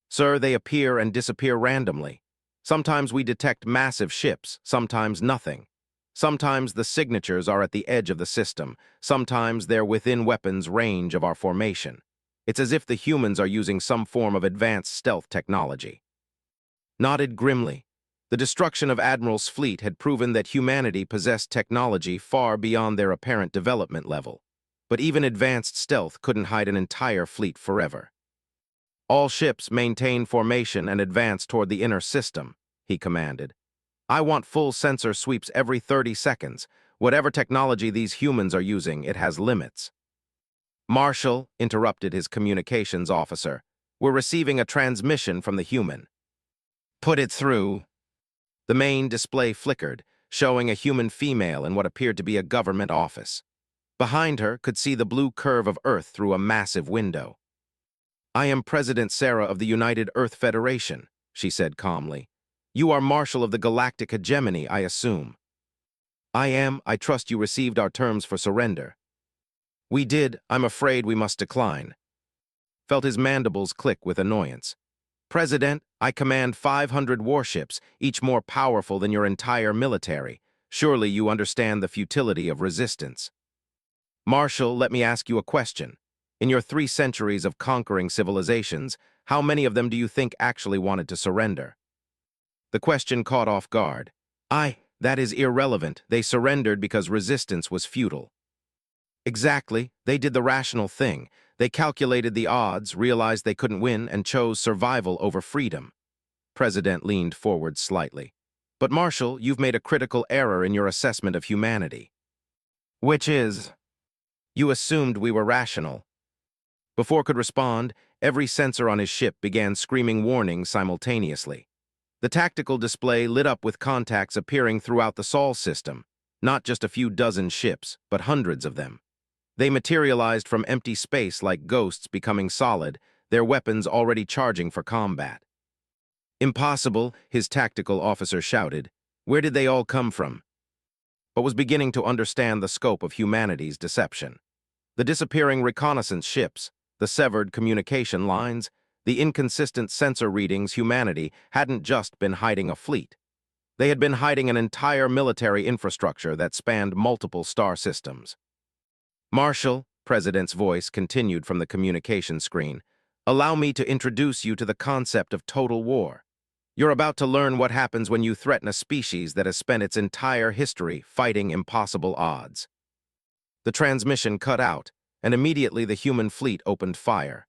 "Sir, they appear and disappear randomly. Sometimes we detect massive ships, sometimes nothing. Sometimes the signatures are at the edge of the system, sometimes they're within weapons range of our formation. It's as if the humans are using some form of advanced stealth technology." Nodded grimly. The destruction of Admiral's fleet had proven that humanity possessed technology far beyond their apparent development level. But even advanced stealth couldn't hide an entire fleet forever. "All ships maintain formation and advance toward the inner system," he commanded. "I want full sensor sweeps every 30 seconds. Whatever technology these humans are using, it has limits." "Marshall," interrupted his communications officer, "we're receiving a transmission from the human." "Put it through." The main display flickered, showing a human female in what appeared to be a government office. Behind her could see the blue curve of Earth through a massive window. "I am President Sarah of the United Earth Federation," she said calmly. "You are Marshal of the Galactic Hegemony, I assume." "I am. I trust you received our terms for surrender." "We did. I'm afraid we must decline." Felt his mandibles click with annoyance. "President, I command 500 warships, each more powerful than your entire military. Surely you understand the futility of resistance." "Marshal, let me ask you a question. In your 3 centuries of conquering civilizations, how many of them do you think actually wanted to surrender?" The question caught off guard. That is irrelevant. They surrendered because resistance was futile." "Exactly. They did the rational thing. They calculated the odds, realized they couldn't win, and chose survival over freedom." President leaned forward slightly. "But Marshal, you've made a critical error in your assessment of humanity." "Which is?" You assumed we were rational. Before could respond, every sensor on his ship began screaming warnings simultaneously. The tactical display lit up with contacts appearing throughout the Sol system, not just a few dozen ships, but hundreds of them. They materialized from empty space like ghosts becoming solid, their weapons already charging for combat. Impossible, his tactical officer shouted. Where did they all come from? But was beginning to understand the scope of humanity's deception. The disappearing reconnaissance ships, the severed communication lines, the inconsistent sensor readings. Humanity hadn't just been hiding a fleet. They had been hiding an entire military infrastructure that spanned multiple star systems. Marshal, President's voice continued from the communication screen, allow me to introduce you to the concept of total war. You're about to learn what happens when you threaten a species that has spent its entire history fighting impossible odds. The transmission cut out, and immediately the human fleet opened fire.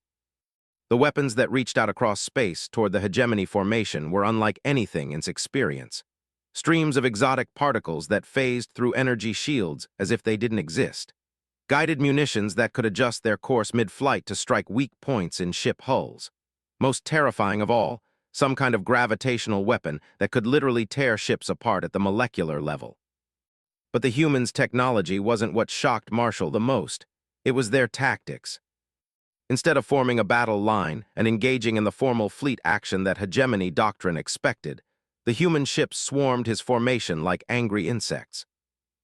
The weapons that reached out across space toward the hegemony formation were unlike anything in its experience. Streams of exotic particles that phased through energy shields as if they didn't exist. Guided munitions that could adjust their course mid-flight to strike weak points in ship hulls. Most terrifying of all, some kind of gravitational weapon that could literally tear ships apart at the molecular level. But the humans' technology wasn't what shocked Marshall the most. It was their tactics. Instead of forming a battle line and engaging in the formal fleet action that hegemony doctrine expected, the human ships swarmed his formation like angry insects.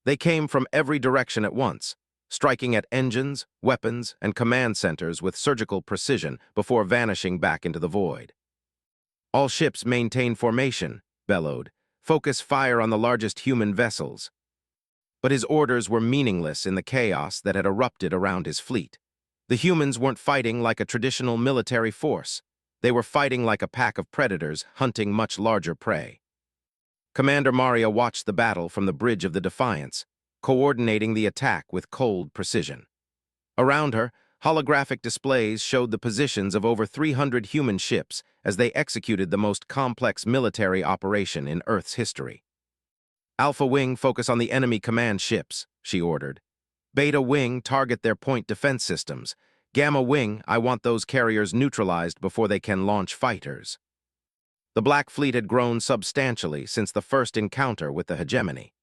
They came from every direction at once, striking at engines, weapons, and command centers with surgical precision before vanishing back into the void. All ships maintain formation, bellowed. Focus fire on the largest human vessels. But his orders were meaningless in the chaos that had erupted around his fleet. The humans weren't fighting like a traditional military force. They were fighting like a pack of predators hunting much larger prey. Commander Maria watched the battle from the bridge of the Defiance, coordinating the attack with cold precision. Around her, holographic displays showed the positions of over 300 human ships as they executed the most complex military operation in Earth's history. Alpha Wing, focus on the enemy command ships, she ordered. Beta Wing, target their point defense systems. Gamma Wing, I want those carriers neutralized before they can launch fighters. The Black Fleet had grown substantially since the first encounter with the hegemony.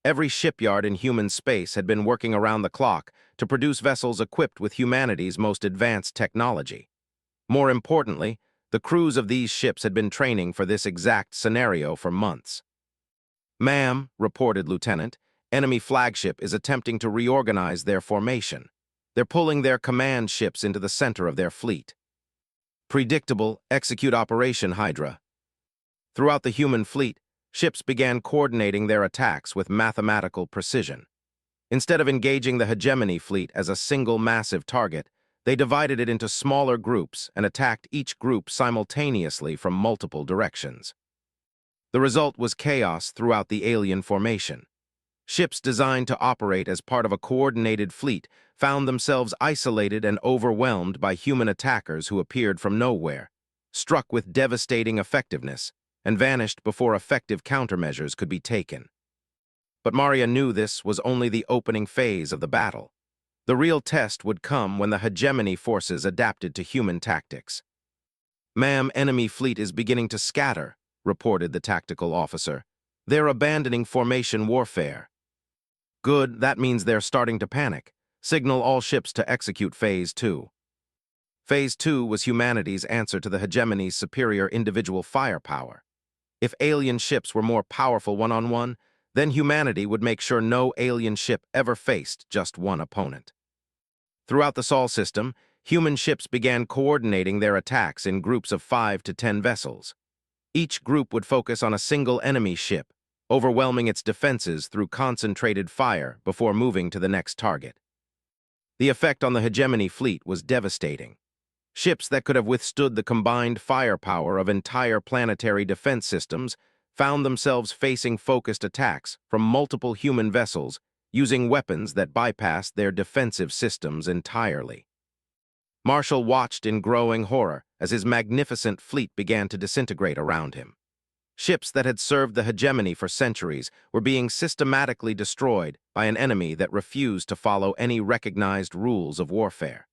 Every shipyard in human space had been working around the clock to produce vessels equipped with humanity's most advanced technology. More importantly, the crews of these ships had been training for this exact scenario for months. Ma'am, reported Lieutenant, enemy flagship is attempting to reorganize their formation. They're pulling their command ships into the center of their fleet. Predictable, execute Operation Hydra. Throughout the human fleet, ships began coordinating their attacks with mathematical precision. Instead of engaging the hegemony fleet as a single massive target, they divided it into smaller groups and attacked each group simultaneously from multiple directions. The result was chaos throughout the alien formation. Ships designed to operate as part of a coordinated fleet found themselves isolated and overwhelmed by human attackers who appeared from nowhere, struck with devastating effectiveness, and vanished before effective countermeasures could be taken. But Maria knew this was only the opening phase of the battle. The real test would come when the hegemony forces adapted to human tactics. Ma'am, enemy fleet is beginning to scatter, reported the tactical officer. They're abandoning formation warfare. Good, that means they're starting to panic. Signal all ships to execute Phase 2. Phase 2 was humanity's answer to the hegemony's superior individual firepower. If alien ships were more powerful one-on-one, then humanity would make sure no alien ship ever faced just one opponent. Throughout the Sol system, human ships began coordinating their attacks in groups of 5 to 10 vessels. Each group would focus on a single enemy ship, overwhelming its defenses through concentrated fire before moving to the next target. The effect on the hegemony fleet was devastating. Ships that could have withstood the combined firepower of entire planetary defense systems found themselves facing focused attacks from multiple human vessels using weapons that bypassed their defensive systems entirely. Marshall watched in growing horror as his magnificent fleet began to disintegrate around him. Ships that had served the hegemony for centuries were being systematically destroyed by an enemy that refused to follow any recognized rules of warfare.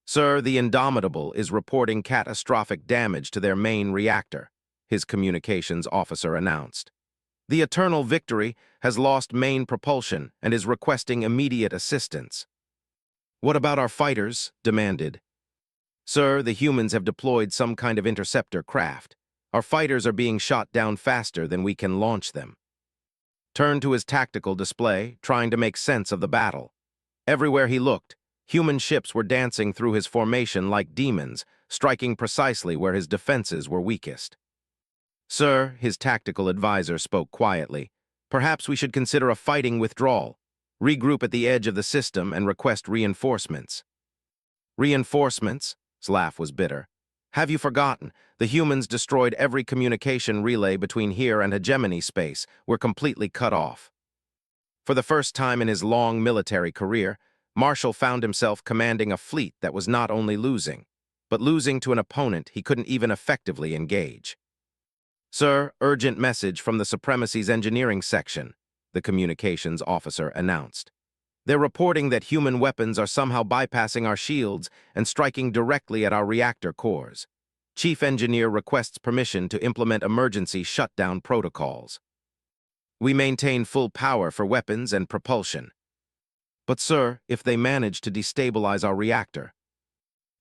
Sir, the Indomitable is reporting catastrophic damage to their main reactor, his communications officer announced. The Eternal Victory has lost main propulsion and is requesting immediate assistance. What about our fighters? Demanded. Sir, the humans have deployed some kind of interceptor craft. Our fighters are being shot down faster than we can launch them. Turned to his tactical display, trying to make sense of the battle. Everywhere he looked, human ships were dancing through his formation like demons, striking precisely where his defenses were weakest. Sir, his tactical advisor spoke quietly, perhaps we should consider a fighting withdrawal, regroup at the edge of the system and request reinforcements. Reinforcements? Slav was bitter. Have you forgotten? The humans destroyed every communication relay between here and hegemony space. We're completely cut off. For the first time in his long military career, Marshall found himself commanding a fleet that was not only losing, but losing to an opponent he couldn't even effectively engage. Sir, urgent message from the Supremacy's engineering section, the communications officer announced. They're reporting that human weapons are somehow bypassing our shields and striking directly at our reactor cores. Chief Engineer requests permission to implement emergency shutdown protocols. We maintain full power for weapons and propulsion. But sir, if they manage to destabilize our reactor,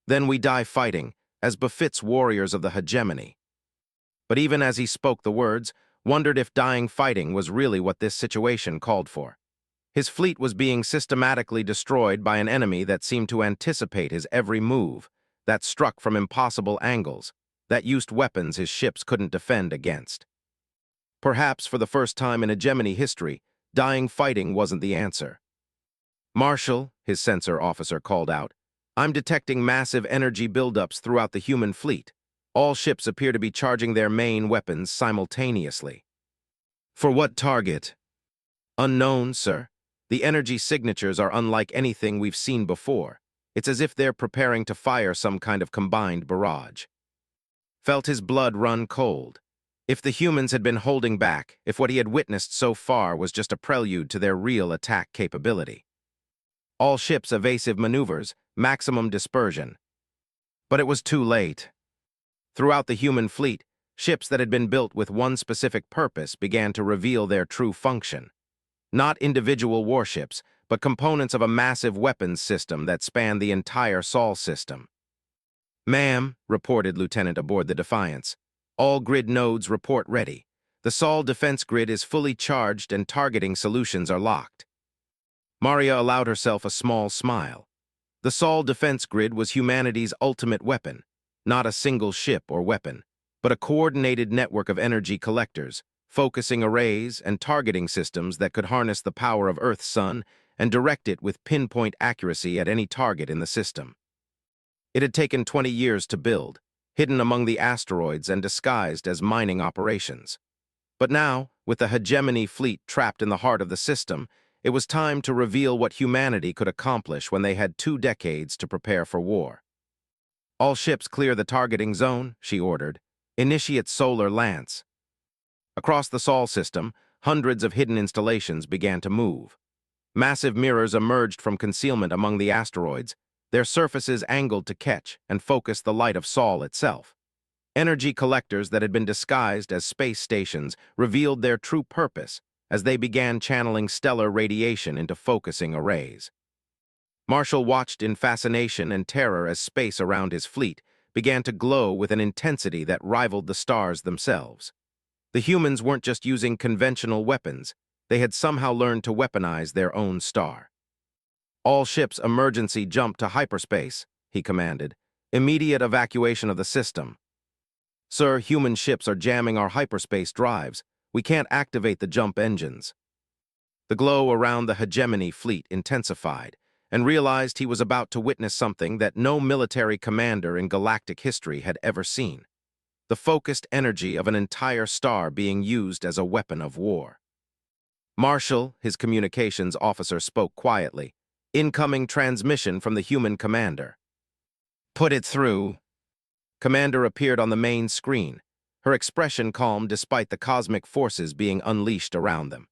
then we die fighting, as befits warriors of the hegemony. But even as he spoke the words, wondered if dying fighting was really what this situation called for. His fleet was being systematically destroyed by an enemy that seemed to anticipate his every move, that struck from impossible angles, that used weapons his ships couldn't defend against. Perhaps for the first time in hegemony history, dying fighting wasn't the answer. Marshal, his sensor officer called out, I'm detecting massive energy buildups throughout the human fleet. All ships appear to be charging their main weapons simultaneously. For what target? Unknown, sir. The energy signatures are unlike anything we've seen before. It's as if they're preparing to fire some kind of combined barrage. Felt his blood run cold. If the humans had been holding back, if what he had witnessed so far was just a prelude to their real attack capability. All ships evasive maneuvers, maximum dispersion. But it was too late. Throughout the human fleet, ships that had been built with one specific purpose began to reveal their true function. Not individual warships, but components of a massive weapons system that spanned the entire Sol system. Ma'am, reported Lieutenant aboard the Defiance, all grid nodes report ready. The Sol defense grid is fully charged and targeting solutions are locked. Maria allowed herself a small smile. The Sol defense grid was humanity's ultimate weapon, not a single ship or weapon, but a coordinated network of energy collectors, focusing arrays and targeting systems that could harness the power of Earth's sun and direct it with pinpoint accuracy at any target in the system. It had taken 20 years to build, hidden among the asteroids and disguised as mining operations. But now, with the hegemony fleet trapped in the heart of the system, it was time to reveal what humanity could accomplish when they had 2 decades to prepare for war. All ships clear the targeting zone, she ordered. Initiate solar lance. Across the Sol system, hundreds of hidden installations began to move. Massive mirrors emerged from concealment among the asteroids, their surfaces angled to catch and focus the light of Sol itself. Energy collectors that had been disguised as space stations revealed their true purpose as they began channeling stellar radiation into focusing arrays. Marshall watched in fascination and terror as space around his fleet began to glow with an intensity that rivaled the stars themselves. The humans weren't just using conventional weapons, they had somehow learned to weaponize their own star. All ships emergency jump to hyperspace, he commanded. Immediate evacuation of the system. Sir, human ships are jamming our hyperspace drives. We can't activate the jump engines. The glow around the hegemony fleet intensified, and realized he was about to witness something that no military commander in galactic history had ever seen. The focused energy of an entire star being used as a weapon of war. Marshall, his communications officer, spoke quietly. Incoming transmission from the human commander. Put it through. Commander appeared on the main screen. her expression calm despite the cosmic forces being unleashed around them.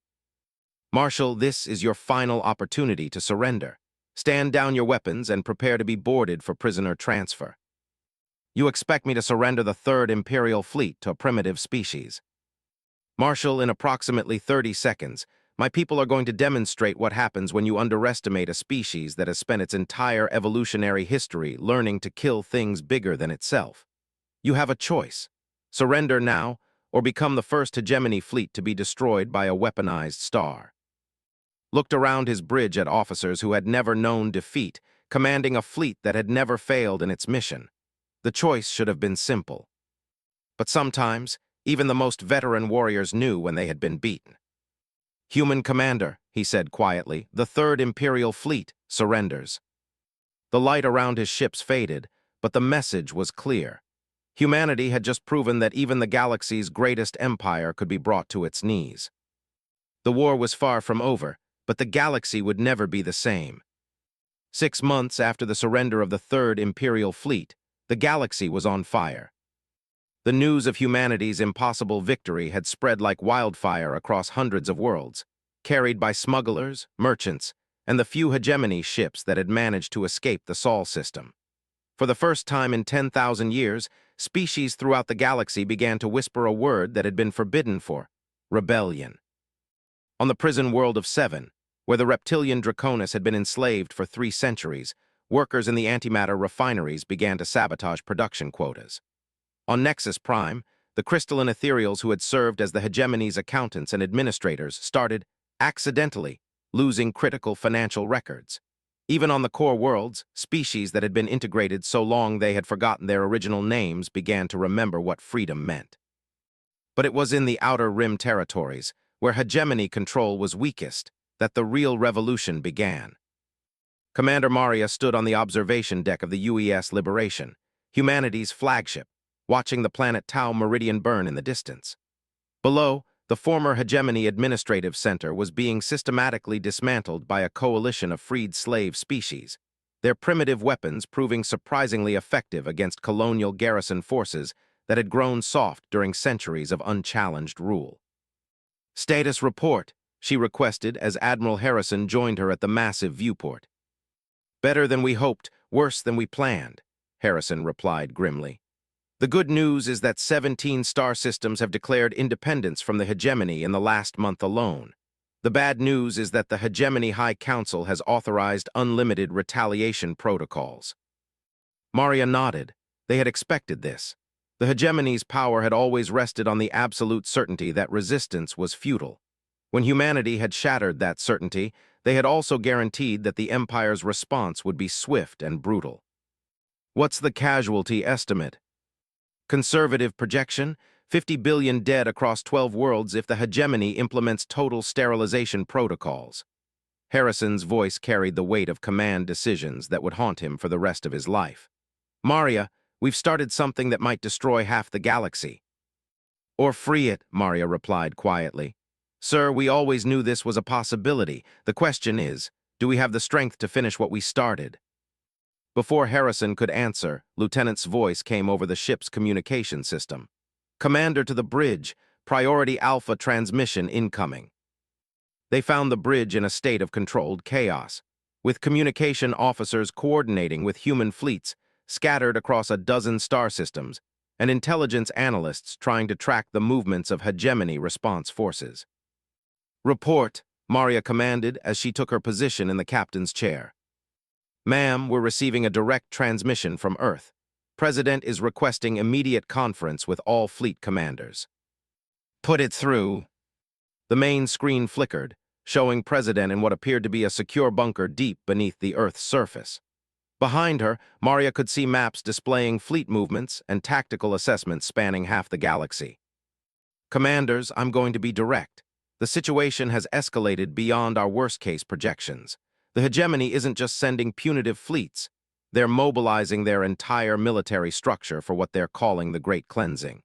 "Marshal, this is your final opportunity to surrender. Stand down your weapons and prepare to be boarded for prisoner transfer. You expect me to surrender the Third Imperial Fleet to a primitive species. Marshal, in approximately 30 seconds, my people are going to demonstrate what happens when you underestimate a species that has spent its entire evolutionary history learning to kill things bigger than itself. You have a choice. Surrender now, or become the first hegemony fleet to be destroyed by a weaponized star." Looked around his bridge at officers who had never known defeat, commanding a fleet that had never failed in its mission. The choice should have been simple. But sometimes, even the most veteran warriors knew when they had been beaten. "Human Commander," he said quietly, "the Third Imperial Fleet surrenders." The light around his ships faded, but the message was clear. Humanity had just proven that even the galaxy's greatest empire could be brought to its knees. The war was far from over, but the galaxy would never be the same. 6 months after the surrender of the Third Imperial Fleet, the galaxy was on fire. The news of humanity's impossible victory had spread like wildfire across hundreds of worlds, carried by smugglers, merchants, and the few hegemony ships that had managed to escape the Sol system. For the first time in 10,000 years, species throughout the galaxy began to whisper a word that had been forbidden for: rebellion. On the prison world of Seven, where the reptilian Draconis had been enslaved for 3 centuries, workers in the antimatter refineries began to sabotage production quotas. On Nexus Prime, the crystalline ethereals who had served as the hegemony's accountants and administrators started, accidentally, losing critical financial records. Even on the core worlds, species that had been integrated so long they had forgotten their original names began to remember what freedom meant. But it was in the Outer Rim territories, where hegemony control was weakest, that the real revolution began. Commander Maria stood on the observation deck of the UES Liberation, humanity's flagship, watching the planet Tau Meridian burn in the distance. Below, the former Hegemony Administrative Center was being systematically dismantled by a coalition of freed slave species, their primitive weapons proving surprisingly effective against colonial garrison forces that had grown soft during centuries of unchallenged rule. "Status report," she requested as Admiral Harrison joined her at the massive viewport. "Better than we hoped, worse than we planned," Harrison replied grimly. "The good news is that 17 star systems have declared independence from the hegemony in the last month alone. The bad news is that the Hegemony High Council has authorized unlimited retaliation protocols." Maria nodded. They had expected this. The hegemony's power had always rested on the absolute certainty that resistance was futile. When humanity had shattered that certainty, they had also guaranteed that the Empire's response would be swift and brutal. "What's the casualty estimate?" "Conservative projection, 50 billion dead across 12 worlds if the hegemony implements total sterilization protocols." Harrison's voice carried the weight of command decisions that would haunt him for the rest of his life. "Maria, we've started something that might destroy half the galaxy." "Or free it," Maria replied quietly. "Sir, we always knew this was a possibility. The question is, do we have the strength to finish what we started?" Before Harrison could answer, Lieutenant's voice came over the ship's communication system. "Commander to the bridge, priority Alpha transmission incoming." They found the bridge in a state of controlled chaos, with communication officers coordinating with human fleets scattered across a dozen star systems, and intelligence analysts trying to track the movements of hegemony response forces. "Report," Maria commanded as she took her position in the captain's chair. "Ma'am, we're receiving a direct transmission from Earth. President is requesting immediate conference with all fleet commanders." "Put it through." The main screen flickered, showing President in what appeared to be a secure bunker deep beneath the Earth's surface. Behind her, Maria could see maps displaying fleet movements and tactical assessments spanning half the galaxy. "Commanders, I'm going to be direct. The situation has escalated beyond our worst-case projections. The hegemony isn't just sending punitive fleets. They're mobilizing their entire military structure for what they're calling the Great Cleansing."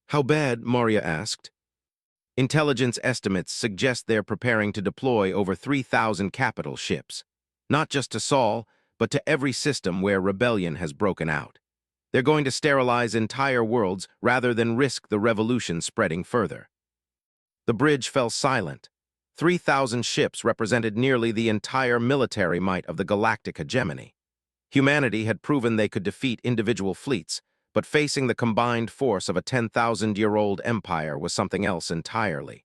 "How bad?" Maria asked. "Intelligence estimates suggest they're preparing to deploy over 3,000 capital ships, not just to Sol, but to every system where rebellion has broken out. They're going to sterilize entire worlds rather than risk the revolution spreading further. The bridge fell silent. 3,000 ships represented nearly the entire military might of the galactic hegemony. Humanity had proven they could defeat individual fleets, but facing the combined force of a 10,000-year-old empire was something else entirely.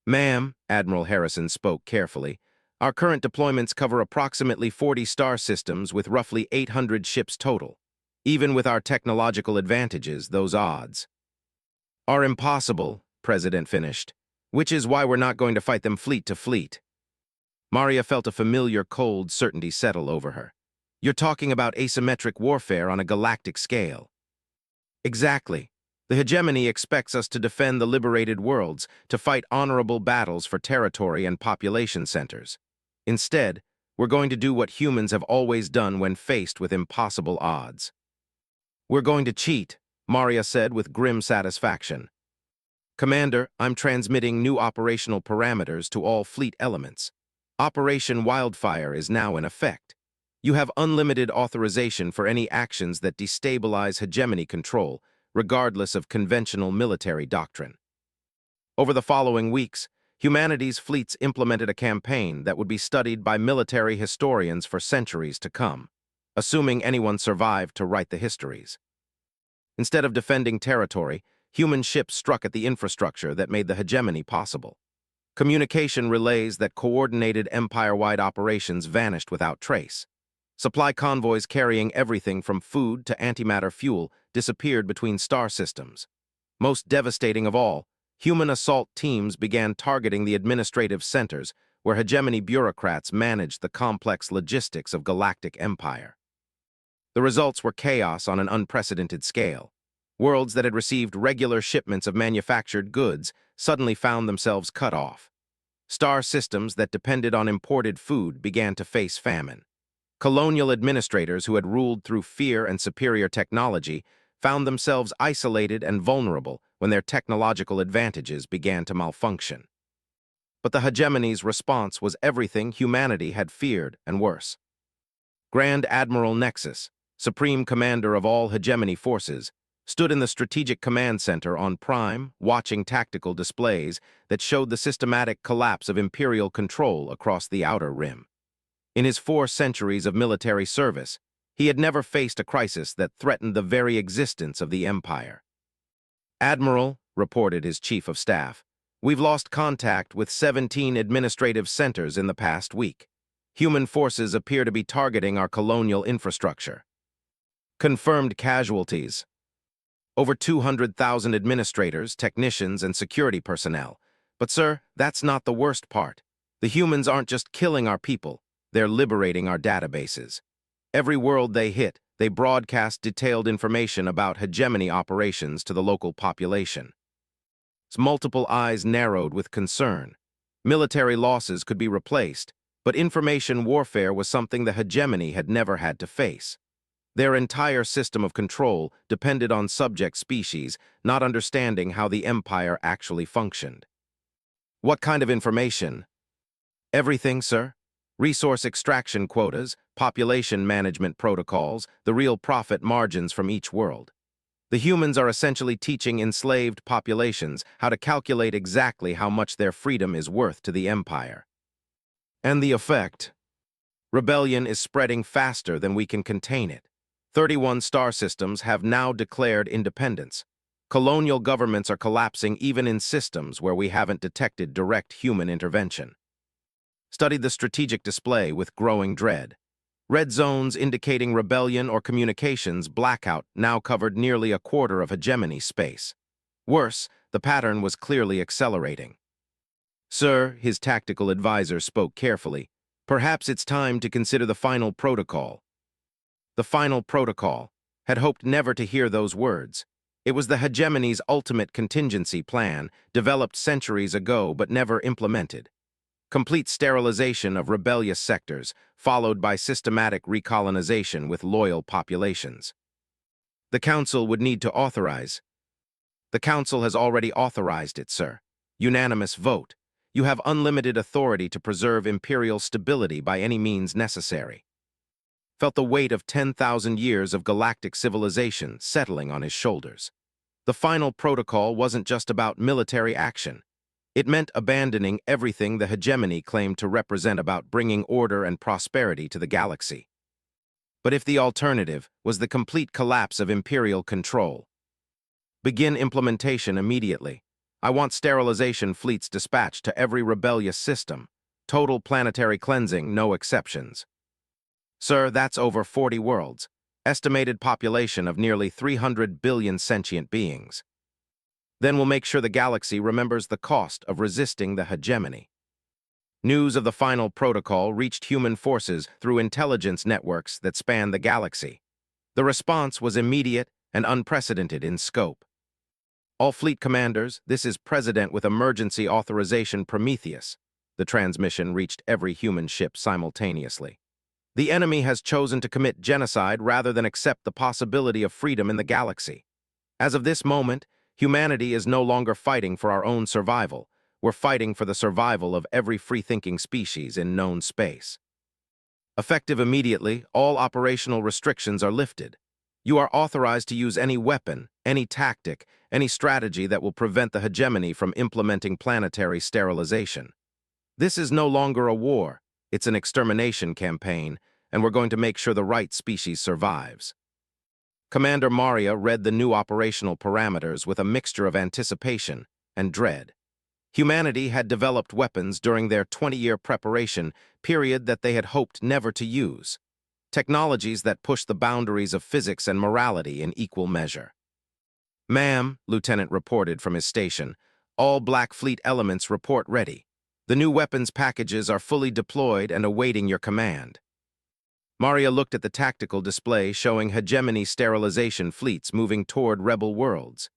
"Ma'am," Admiral Harrison spoke carefully, "our current deployments cover approximately 40 star systems with roughly 800 ships total. Even with our technological advantages, those odds are impossible," President finished, "which is why we're not going to fight them fleet to fleet." Maria felt a familiar cold certainty settle over her. "You're talking about asymmetric warfare on a galactic scale." "Exactly. The hegemony expects us to defend the liberated worlds, to fight honorable battles for territory and population centers. Instead, we're going to do what humans have always done when faced with impossible odds." "We're going to cheat," Maria said with grim satisfaction. "Commander, I'm transmitting new operational parameters to all fleet elements. Operation Wildfire is now in effect. You have unlimited authorization for any actions that destabilize hegemony control, regardless of conventional military doctrine." Over the following weeks, humanity's fleets implemented a campaign that would be studied by military historians for centuries to come, assuming anyone survived to write the histories. Instead of defending territory, human ships struck at the infrastructure that made the hegemony possible. Communication relays that coordinated empire-wide operations vanished without trace. Supply convoys carrying everything from food to antimatter fuel disappeared between star systems. Most devastating of all, human assault teams began targeting the administrative centers where hegemony bureaucrats managed the complex logistics of galactic empire. The results were chaos on an unprecedented scale. Worlds that had received regular shipments of manufactured goods suddenly found themselves cut off. Star systems that depended on imported food began to face famine. Colonial administrators who had ruled through fear and superior technology found themselves isolated and vulnerable when their technological advantages began to malfunction. But the hegemony's response was everything humanity had feared and worse. Grand Admiral Nexus, supreme commander of all hegemony forces, stood in the Strategic Command Center on Prime, watching tactical displays that showed the systematic collapse of imperial control across the Outer Rim. In his 4 centuries of military service, he had never faced a crisis that threatened the very existence of the Empire. "Admiral," reported his chief of staff, "we've lost contact with 17 administrative centers in the past week. Human forces appear to be targeting our colonial infrastructure." Confirmed casualties: over 200,000 administrators, technicians, and security personnel. But sir, that's not the worst part. The humans aren't just killing our people, they're liberating our databases. Every world they hit, they broadcast detailed information about hegemony operations to the local population. Multiple eyes narrowed with concern. Military losses could be replaced, but information warfare was something the hegemony had never had to face. Their entire system of control depended on subject species not understanding how the empire actually functioned. "What kind of information?" "Everything, sir. Resource extraction quotas, population management protocols, the real profit margins from each world. The humans are essentially teaching enslaved populations how to calculate exactly how much their freedom is worth to the empire." "And the effect?" "Rebellion is spreading faster than we can contain it. 31 star systems have now declared independence. Colonial governments are collapsing even in systems where we haven't detected direct human intervention." Studied the strategic display with growing dread. Red zones indicating rebellion or communications blackout now covered nearly a quarter of hegemony space. Worse, the pattern was clearly accelerating. "Sir," his tactical advisor spoke carefully, "perhaps it's time to consider the final protocol." The final protocol. Had hoped never to hear those words. It was the hegemony's ultimate contingency plan, developed centuries ago but never implemented. Complete sterilization of rebellious sectors, followed by systematic recolonization with loyal populations. The Council would need to authorize. "The Council has already authorized it, sir. Unanimous vote. You have unlimited authority to preserve imperial stability by any means necessary." felt the weight of 10,000 years of galactic civilization settling on his shoulders. The final protocol wasn't just about military action. It meant abandoning everything the hegemony claimed to represent about bringing order and prosperity to the galaxy. But if the alternative was the complete collapse of imperial control, begin implementation immediately. I want sterilization fleets dispatched to every rebellious system. Total planetary cleansing, no exceptions. Sir, that's over 40 worlds. Estimated population of nearly 300 billion sentient beings. Then we'll make sure the galaxy remembers the cost of resisting the hegemony. News of the final protocol reached human forces through intelligence networks that span the galaxy. The response was immediate and unprecedented in scope. All fleet commanders, this is President with Emergency Authorization Prometheus. The transmission reached every human ship simultaneously. The enemy has chosen to commit genocide rather than accept the possibility of freedom in the galaxy. As of this moment, humanity is no longer fighting for our own survival. We're fighting for the survival of every free-thinking species in known space. Effective immediately, all operational restrictions are lifted. You are authorized to use any weapon, any tactic, any strategy that will prevent the hegemony from implementing planetary sterilization. This is no longer a war, it's an extermination campaign, and we're going to make sure the right species survives. Commander Maria read the new operational parameters with a mixture of anticipation and dread. Humanity had developed weapons during their 20-year preparation period that they had hoped never to use. Technologies that pushed the boundaries of physics and morality in equal measure. Ma'am, Lieutenant reported from his station, all Black Fleet elements report ready. The new weapons packages are fully deployed and awaiting your command. Maria looked at the tactical display showing hegemony sterilization fleets moving toward rebel worlds.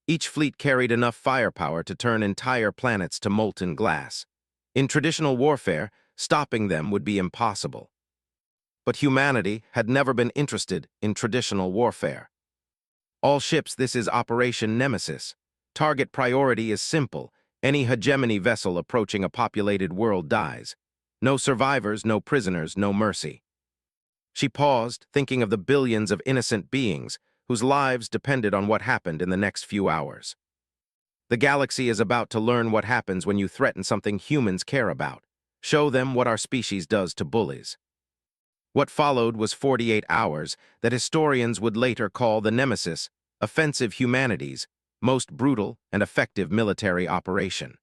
Each fleet carried enough firepower to turn entire planets to molten glass. In traditional warfare, stopping them would be impossible. But humanity had never been interested in traditional warfare. All ships, this is Operation Nemesis. Target priority is simple. Any hegemony vessel approaching a populated world dies. No survivors, no prisoners, no mercy. She paused, thinking of the billions of innocent beings whose lives depended on what happened in the next few hours. The galaxy is about to learn what happens when you threaten something humans care about. Show them what our species does to bullies. What followed was 48 hours that historians would later call the Nemesis, offensive humanity's most brutal and effective military operation.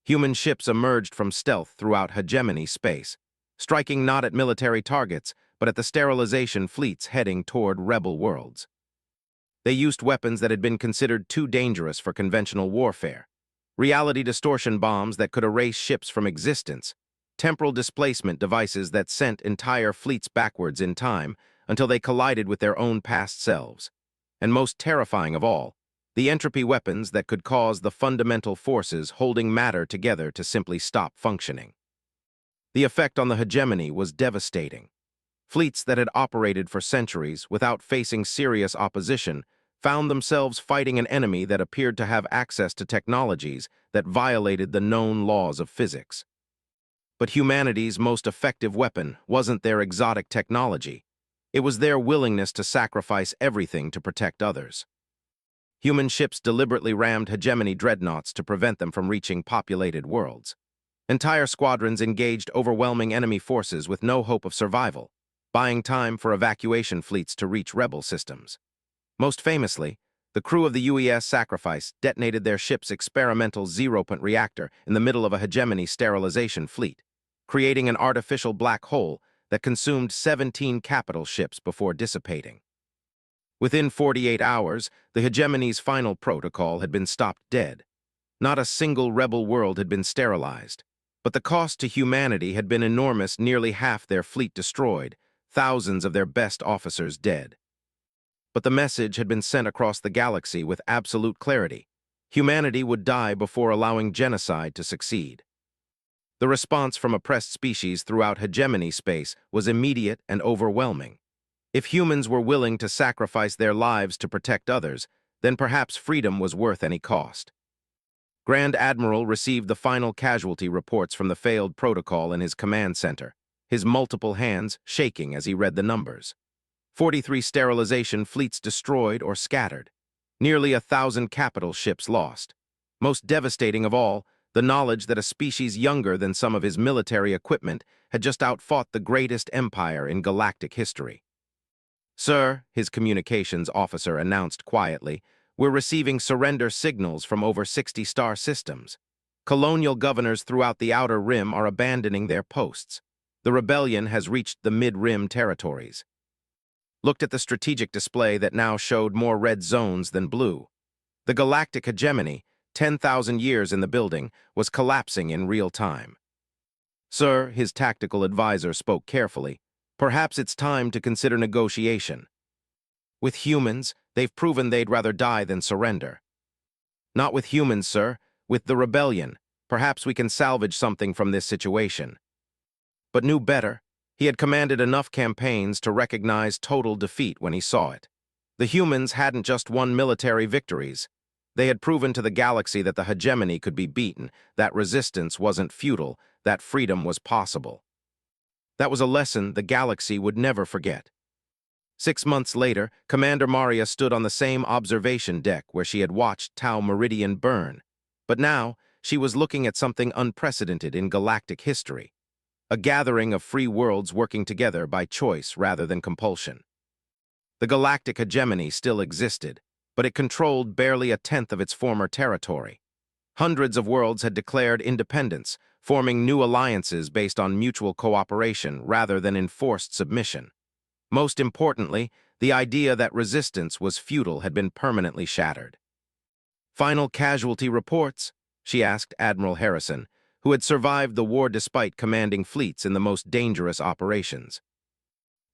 Human ships emerged from stealth throughout hegemony space, striking not at military targets, but at the sterilization fleets heading toward rebel worlds. They used weapons that had been considered too dangerous for conventional warfare. Reality distortion bombs that could erase ships from existence, temporal displacement devices that sent entire fleets backwards in time until they collided with their own past selves. And most terrifying of all, the entropy weapons that could cause the fundamental forces holding matter together to simply stop functioning. The effect on the hegemony was devastating. Fleets that had operated for centuries without facing serious opposition found themselves fighting an enemy that appeared to have access to technologies that violated the known laws of physics. But humanity's most effective weapon wasn't their exotic technology. It was their willingness to sacrifice everything to protect others. Human ships deliberately rammed hegemony dreadnoughts to prevent them from reaching populated worlds. Entire squadrons engaged overwhelming enemy forces with no hope of survival, buying time for evacuation fleets to reach rebel systems. Most famously, the crew of the UES Sacrifice detonated their ship's experimental zero-point reactor in the middle of a hegemony sterilization fleet, creating an artificial black hole that consumed 17 capital ships before dissipating. Within 48 hours, the hegemony's final protocol had been stopped dead. Not a single rebel world had been sterilized, but the cost to humanity had been enormous, nearly half their fleet destroyed, thousands of their best officers dead. But the message had been sent across the galaxy with absolute clarity. Humanity would die before allowing genocide to succeed. The response from oppressed species throughout hegemony space was immediate and overwhelming. If humans were willing to sacrifice their lives to protect others, then perhaps freedom was worth any cost. Grand Admiral received the final casualty reports from the failed protocol in his command center. his multiple hands shaking as he read the numbers. 43 sterilization fleets destroyed or scattered. Nearly 1,000 capital ships lost. Most devastating of all, the knowledge that a species younger than some of his military equipment had just outfought the greatest empire in galactic history. "Sir," his communications officer announced quietly, "we're receiving surrender signals from over 60 star systems. Colonial governors throughout the Outer Rim are abandoning their posts. The rebellion has reached the Mid-Rim territories." Looked at the strategic display that now showed more red zones than blue. The galactic hegemony, 10,000 years in the building, was collapsing in real time. "Sir," his tactical advisor spoke carefully, "perhaps it's time to consider negotiation. With humans, they've proven they'd rather die than surrender." "Not with humans, sir. With the rebellion. Perhaps we can salvage something from this situation." But knew better. He had commanded enough campaigns to recognize total defeat when he saw it. The humans hadn't just won military victories. They had proven to the galaxy that the hegemony could be beaten, that resistance wasn't futile, that freedom was possible. That was a lesson the galaxy would never forget. 6 months later, Commander Maria stood on the same observation deck where she had watched Tau Meridian burn. But now, she was looking at something unprecedented in galactic history. A gathering of free worlds working together by choice rather than compulsion. The galactic hegemony still existed, but it controlled barely a tenth of its former territory. Hundreds of worlds had declared independence, forming new alliances based on mutual cooperation rather than enforced submission. Most importantly, the idea that resistance was futile had been permanently shattered. "Final casualty reports?" she asked Admiral Harrison, who had survived the war despite commanding fleets in the most dangerous operations.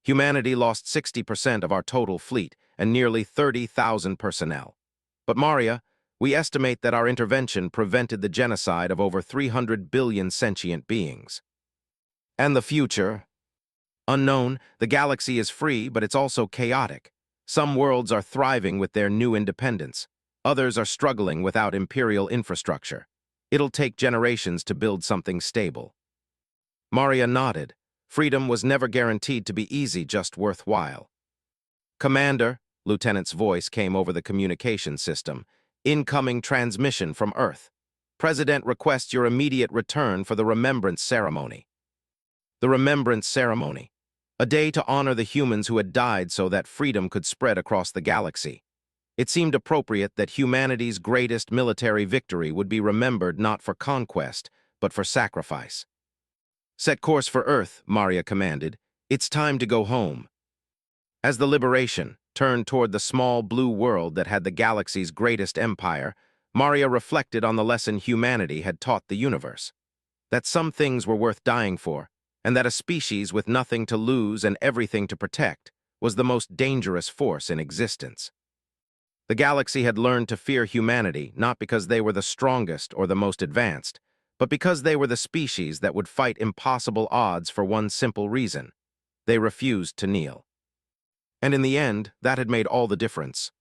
"Humanity lost 60% of our total fleet and nearly 30,000 personnel. But Maria, we estimate that our intervention prevented the genocide of over 300 billion sentient beings." "And the future?" "Unknown. The galaxy is free, but it's also chaotic. Some worlds are thriving with their new independence. Others are struggling without imperial infrastructure. It'll take generations to build something stable." Maria nodded. Freedom was never guaranteed to be easy, just worthwhile. "Commander," Lieutenant's voice came over the communication system, "incoming transmission from Earth. President requests your immediate return for the Remembrance Ceremony." The Remembrance Ceremony. A day to honor the humans who had died so that freedom could spread across the galaxy. It seemed appropriate that humanity's greatest military victory would be remembered not for conquest, but for sacrifice. "Set course for Earth," Maria commanded. "It's time to go home." As the Liberation turned toward the small blue world that had the galaxy's greatest empire, Maria reflected on the lesson humanity had taught the universe. That some things were worth dying for, and that a species with nothing to lose and everything to protect was the most dangerous force in existence. The galaxy had learned to fear humanity not because they were the strongest or the most advanced, but because they were the species that would fight impossible odds for one simple reason: they refused to kneel. And in the end, that had made all the difference.